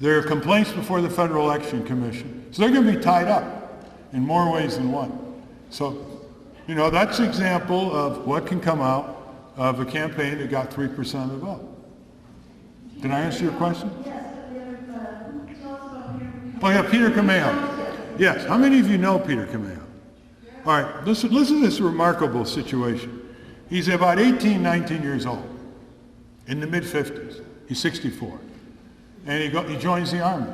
There are complaints before the Federal Election Commission. So they're going to be tied up in more ways than one. So, that's an example of what can come out of a campaign that got 3% of the vote. Did I answer your question? Yes, tell us about Peter. Oh yeah, Peter Camejo. Yes, how many of you know Peter Camejo? All right, listen to this remarkable situation. He's about 18, 19 years old, in the mid-50s. He's 64. And he joins the Army,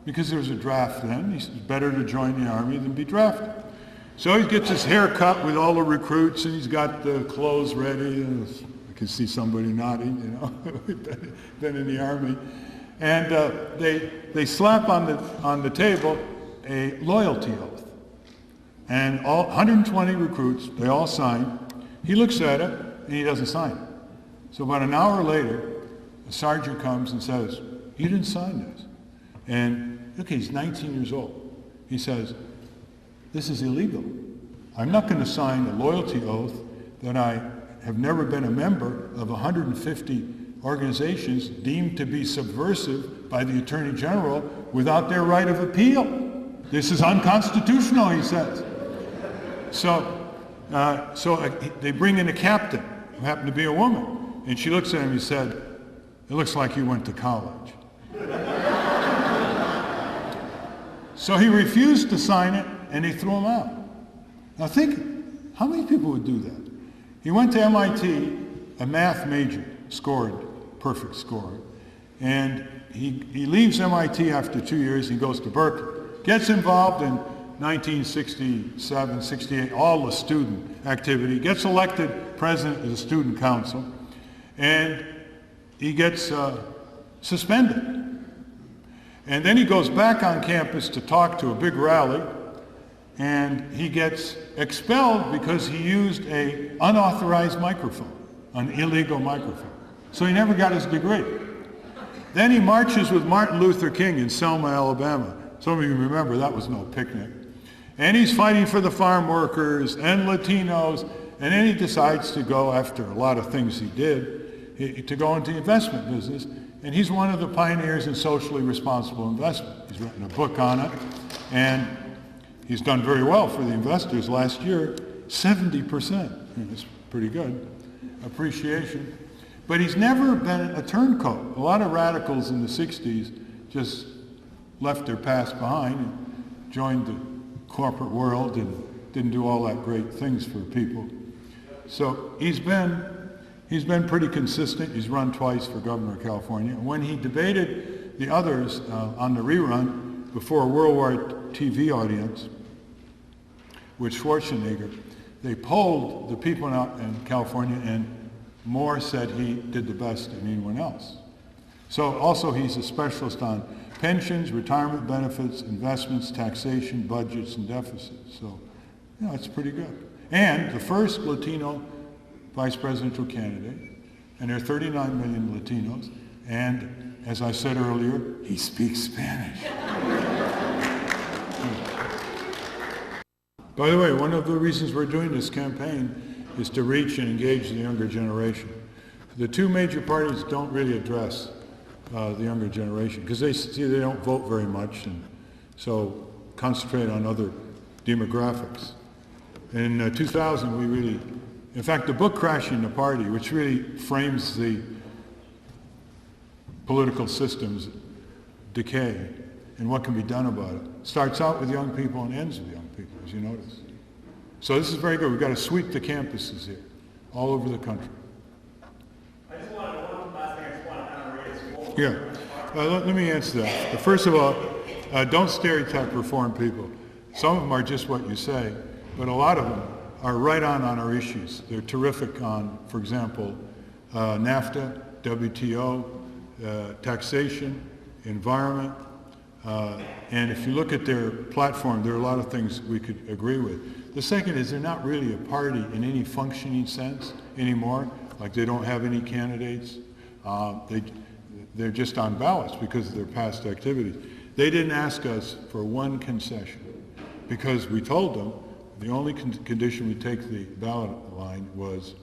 because there was a draft then. It's better to join the Army than be drafted. So he gets his hair cut with all the recruits, and he's got the clothes ready. And I can see somebody nodding, you know, been in the Army. And they slap on the table a loyalty oath. And all 120 recruits, they all sign. He looks at it, and he doesn't sign it. So about an hour later, a sergeant comes and says, "You didn't sign this." And look, he's 19 years old. He says, "This is illegal. I'm not going to sign a loyalty oath that I have never been a member of 150 organizations deemed to be subversive by the Attorney General without their right of appeal. This is unconstitutional," he says. So they bring in a captain who happened to be a woman. And she looks at him and said, "It looks like you went to college." So he refused to sign it, and they threw him out. Now think, how many people would do that? He went to MIT, a math major, scored, perfect score, and he leaves MIT after 2 years. He goes to Berkeley, gets involved in 1967, 68, all the student activity, gets elected president of the student council, and he gets suspended. And then he goes back on campus to talk to a big rally, and he gets expelled because he used an unauthorized microphone, an illegal microphone. So he never got his degree. Then he marches with Martin Luther King in Selma, Alabama. Some of you remember that was no picnic. And he's fighting for the farm workers and Latinos, and then he decides to go, after a lot of things he did, to go into the investment business. And he's one of the pioneers in socially responsible investment. He's written a book on it, and he's done very well for the investors. Last year, 70%. It's pretty good appreciation. But he's never been a turncoat. A lot of radicals in the 60s just left their past behind and joined the corporate world and didn't do all that great things for people. So he's been pretty consistent. He's run twice for governor of California. When he debated the others on the rerun before a World War TV audience with Schwarzenegger, they polled the people in California, and Moore said he did the best than anyone else. So also he's a specialist on pensions, retirement benefits, investments, taxation, budgets, and deficits. So, you know, it's pretty good. And the first Latino vice presidential candidate, and there are 39 million Latinos, and as I said earlier, he speaks Spanish. By the way, one of the reasons we're doing this campaign is to reach and engage the younger generation. The two major parties don't really address the younger generation because they see they don't vote very much, and so concentrate on other demographics. In 2000, we really, in fact, the book Crashing the Party, which really frames the political system's decay and what can be done about it, starts out with young people and ends with young people, as you notice. So this is very good. We've got to sweep the campuses here, all over the country. I just wanted one last thing. I just want to kind of raise. Yeah. Let me answer that. First of all, don't stereotype reform people. Some of them are just what you say, but a lot of them are right on our issues. They're terrific on, for example, NAFTA, WTO, taxation, environment, and if you look at their platform, there are a lot of things we could agree with. The second is they're not really a party in any functioning sense anymore, like they don't have any candidates. They're just on ballots because of their past activities. They didn't ask us for one concession because we told them the only condition we take the ballot line was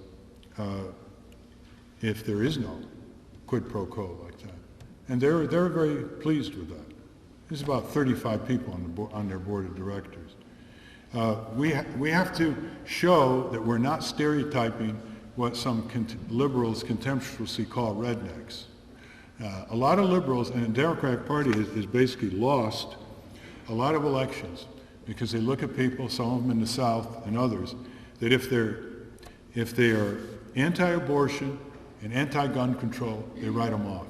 if there is no quid pro quo like that. And they're very pleased with that. There's about 35 people on their board of directors. We have to show that we're not stereotyping what some liberals contemptuously call rednecks. A lot of liberals, and the Democratic Party has basically lost a lot of elections because they look at people, some of them in the South and others, that if they are anti-abortion and anti-gun control, they write them off.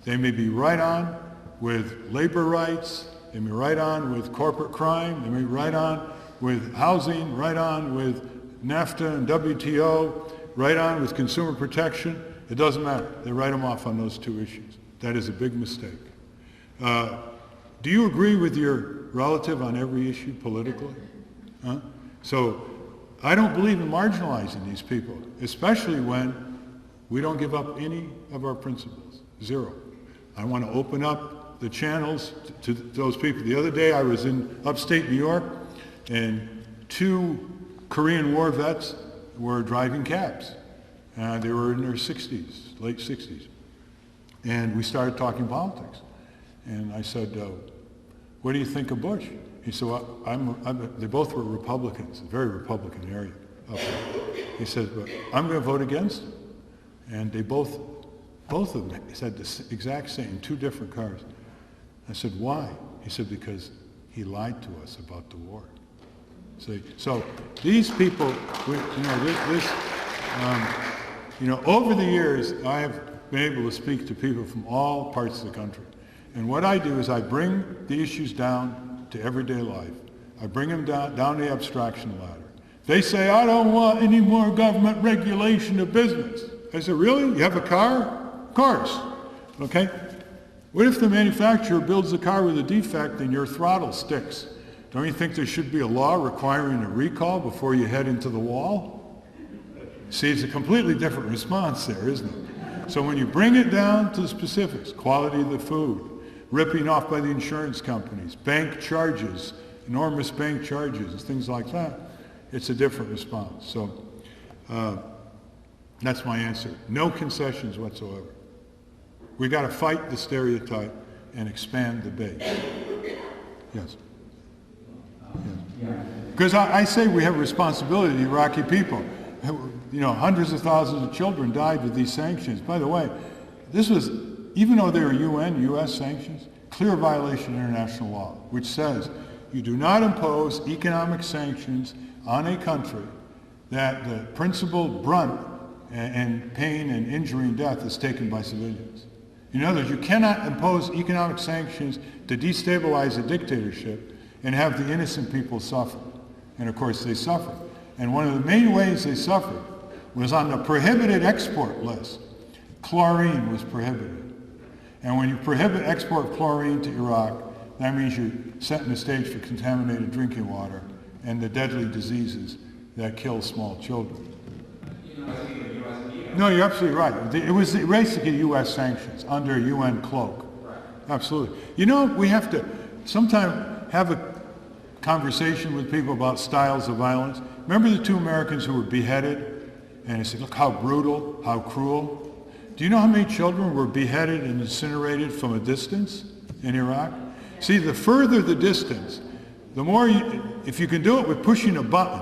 They may be right on with labor rights, they may be right on with corporate crime, they may be right on with housing, right on with NAFTA and WTO, right on with consumer protection. It doesn't matter. They write them off on those two issues. That is a big mistake. Do you agree with your relative on every issue politically? Huh? So I don't believe in marginalizing these people, especially when we don't give up any of our principles. Zero. I want to open up the channels to those people. The other day I was in upstate New York, and 2 Korean War vets were driving cabs. They were in their 60s, late 60s. And we started talking politics. And I said, what do you think of Bush? He said, well, they both were Republicans, a very Republican area up there. He said, well, I'm going to vote against him. And they both of them said the exact same, 2 different cars. I said, why? He said, because he lied to us about the war. See, so these people, over the years, I have been able to speak to people from all parts of the country. And what I do is I bring the issues down to everyday life. I bring them down the abstraction ladder. They say, I don't want any more government regulation of business. I said, really? You have a car? Of course. Okay? What if the manufacturer builds a car with a defect and your throttle sticks? Don't you think there should be a law requiring a recall before you head into the wall? See, it's a completely different response there, isn't it? So when you bring it down to the specifics, quality of the food, ripping off by the insurance companies, bank charges, enormous bank charges, things like that, it's a different response. So that's my answer. No concessions whatsoever. We got to fight the stereotype and expand the base. Yes. Because I say we have a responsibility to the Iraqi people. Hundreds of thousands of children died with these sanctions. By the way, this was, even though they were U.S. sanctions, clear violation of international law, which says you do not impose economic sanctions on a country that the principal brunt and pain and injury and death is taken by civilians. In other words, you cannot impose economic sanctions to destabilize a dictatorship and have the innocent people suffer. And of course they suffered. And one of the main ways they suffered was on the prohibited export list. Chlorine was prohibited. And when you prohibit export of chlorine to Iraq, that means you're setting the stage for contaminated drinking water and the deadly diseases that kill small children. No, you're absolutely right. It was basically U.S. sanctions under a UN cloak. Absolutely. We have to sometime have a conversation with people about styles of violence. Remember the 2 Americans who were beheaded? And they said, look how brutal, how cruel. Do you know how many children were beheaded and incinerated from a distance in Iraq? See, the further the distance, the more if you can do it with pushing a button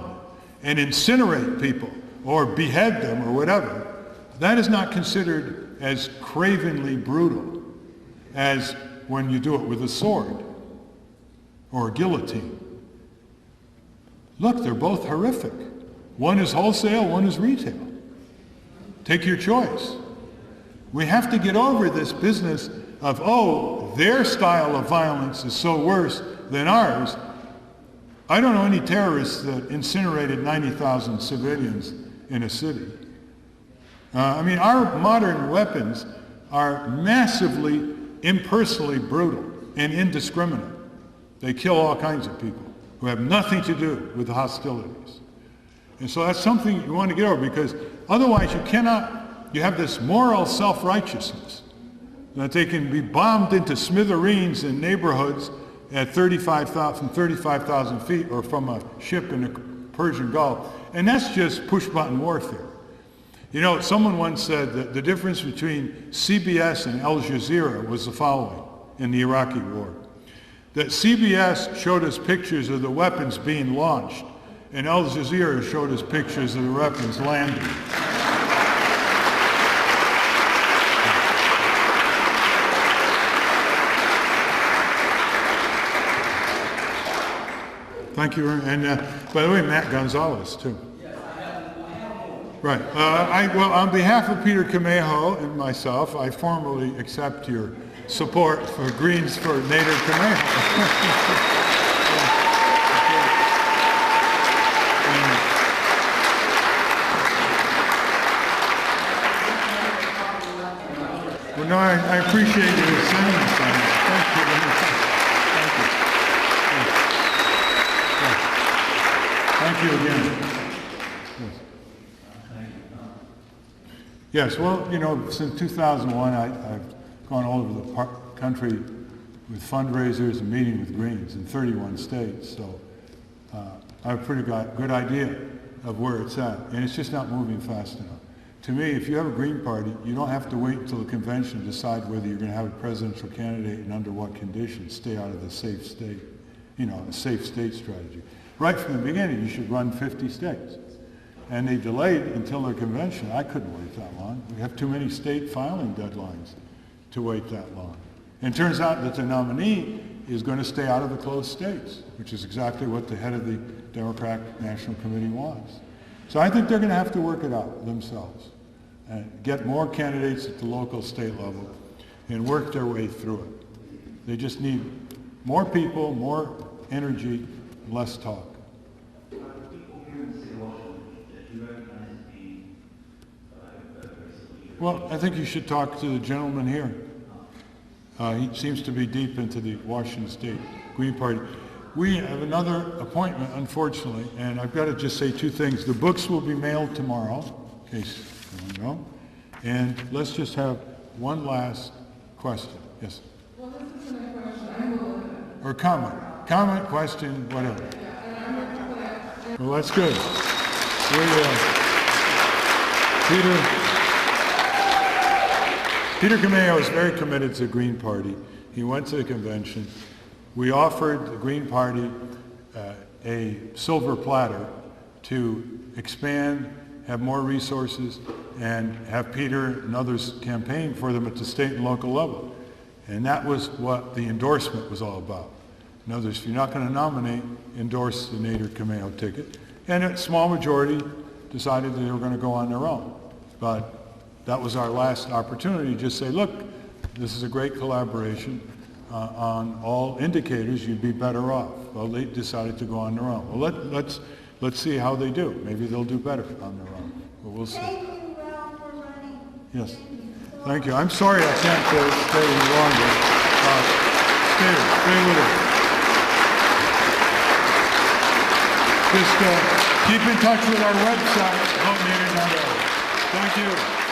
and incinerate people or behead them or whatever, that is not considered as cravenly brutal as when you do it with a sword or a guillotine. Look, they're both horrific. One is wholesale, one is retail. Take your choice. We have to get over this business of, their style of violence is so worse than ours. I don't know any terrorists that incinerated 90,000 civilians in a city. Our modern weapons are massively impersonally brutal and indiscriminate. They kill all kinds of people who have nothing to do with the hostilities. And so that's something you want to get over, because otherwise you have this moral self-righteousness that they can be bombed into smithereens in neighborhoods at 35,000 feet or from a ship in the Persian Gulf. And that's just push-button warfare. Someone once said that the difference between CBS and Al Jazeera was the following in the Iraqi war. That CBS showed us pictures of the weapons being launched, and Al Jazeera showed us pictures of the weapons landing. Thank you. And by the way, Matt Gonzalez, too. Right. Well, on behalf of Peter Camejo and myself, I formally accept your support for Greens for Nader Camejo. Well, no, I appreciate you saying this. Thank you very much. Thank you. Thank you again. Yes, well, you know, since 2001, I've gone all over the country with fundraisers and meeting with Greens in 31 states, so I have a pretty good idea of where it's at, and it's just not moving fast enough. To me, if you have a Green Party, you don't have to wait until the convention to decide whether you're going to have a presidential candidate and under what conditions. Stay out of the safe state, you know, a safe state strategy. Right from the beginning, you should run 50 states. And they delayed until their convention. I couldn't wait that long. We have too many state filing deadlines to wait that long. And it turns out that the nominee is going to stay out of the closed states, which is exactly what the head of the Democratic National Committee wants. So I think they're going to have to work it out themselves and get more candidates at the local state level and work their way through it. They just need more people, more energy, less talk. Well, I think you should talk to the gentleman here. He seems to be deep into the Washington State Green Party. We have another appointment, unfortunately, and I've got to just say two things. The books will be mailed tomorrow, in case you don't know. And let's just have one last question. Yes? Well, this isn't a question. I'm a little bit. Or comment. Comment, question, whatever. Well, that's good. Peter Camejo is very committed to the Green Party. He went to the convention. We offered the Green Party a silver platter to expand, have more resources, and have Peter and others campaign for them at the state and local level. And that was what the endorsement was all about. In other words, if you're not going to nominate, endorse the Nader Camejo ticket. And a small majority decided that they were going to go on their own. But that was our last opportunity to just say, look, this is a great collaboration. On all indicators, you'd be better off. Well, they decided to go on their own. Well, let's see how they do. Maybe they'll do better on their own. But we'll see. Thank you, Ralph, for running. Yes. Thank you. I'm sorry I can't stay any longer. Stay with us. Just keep in touch with our website, votenader.org. Thank you.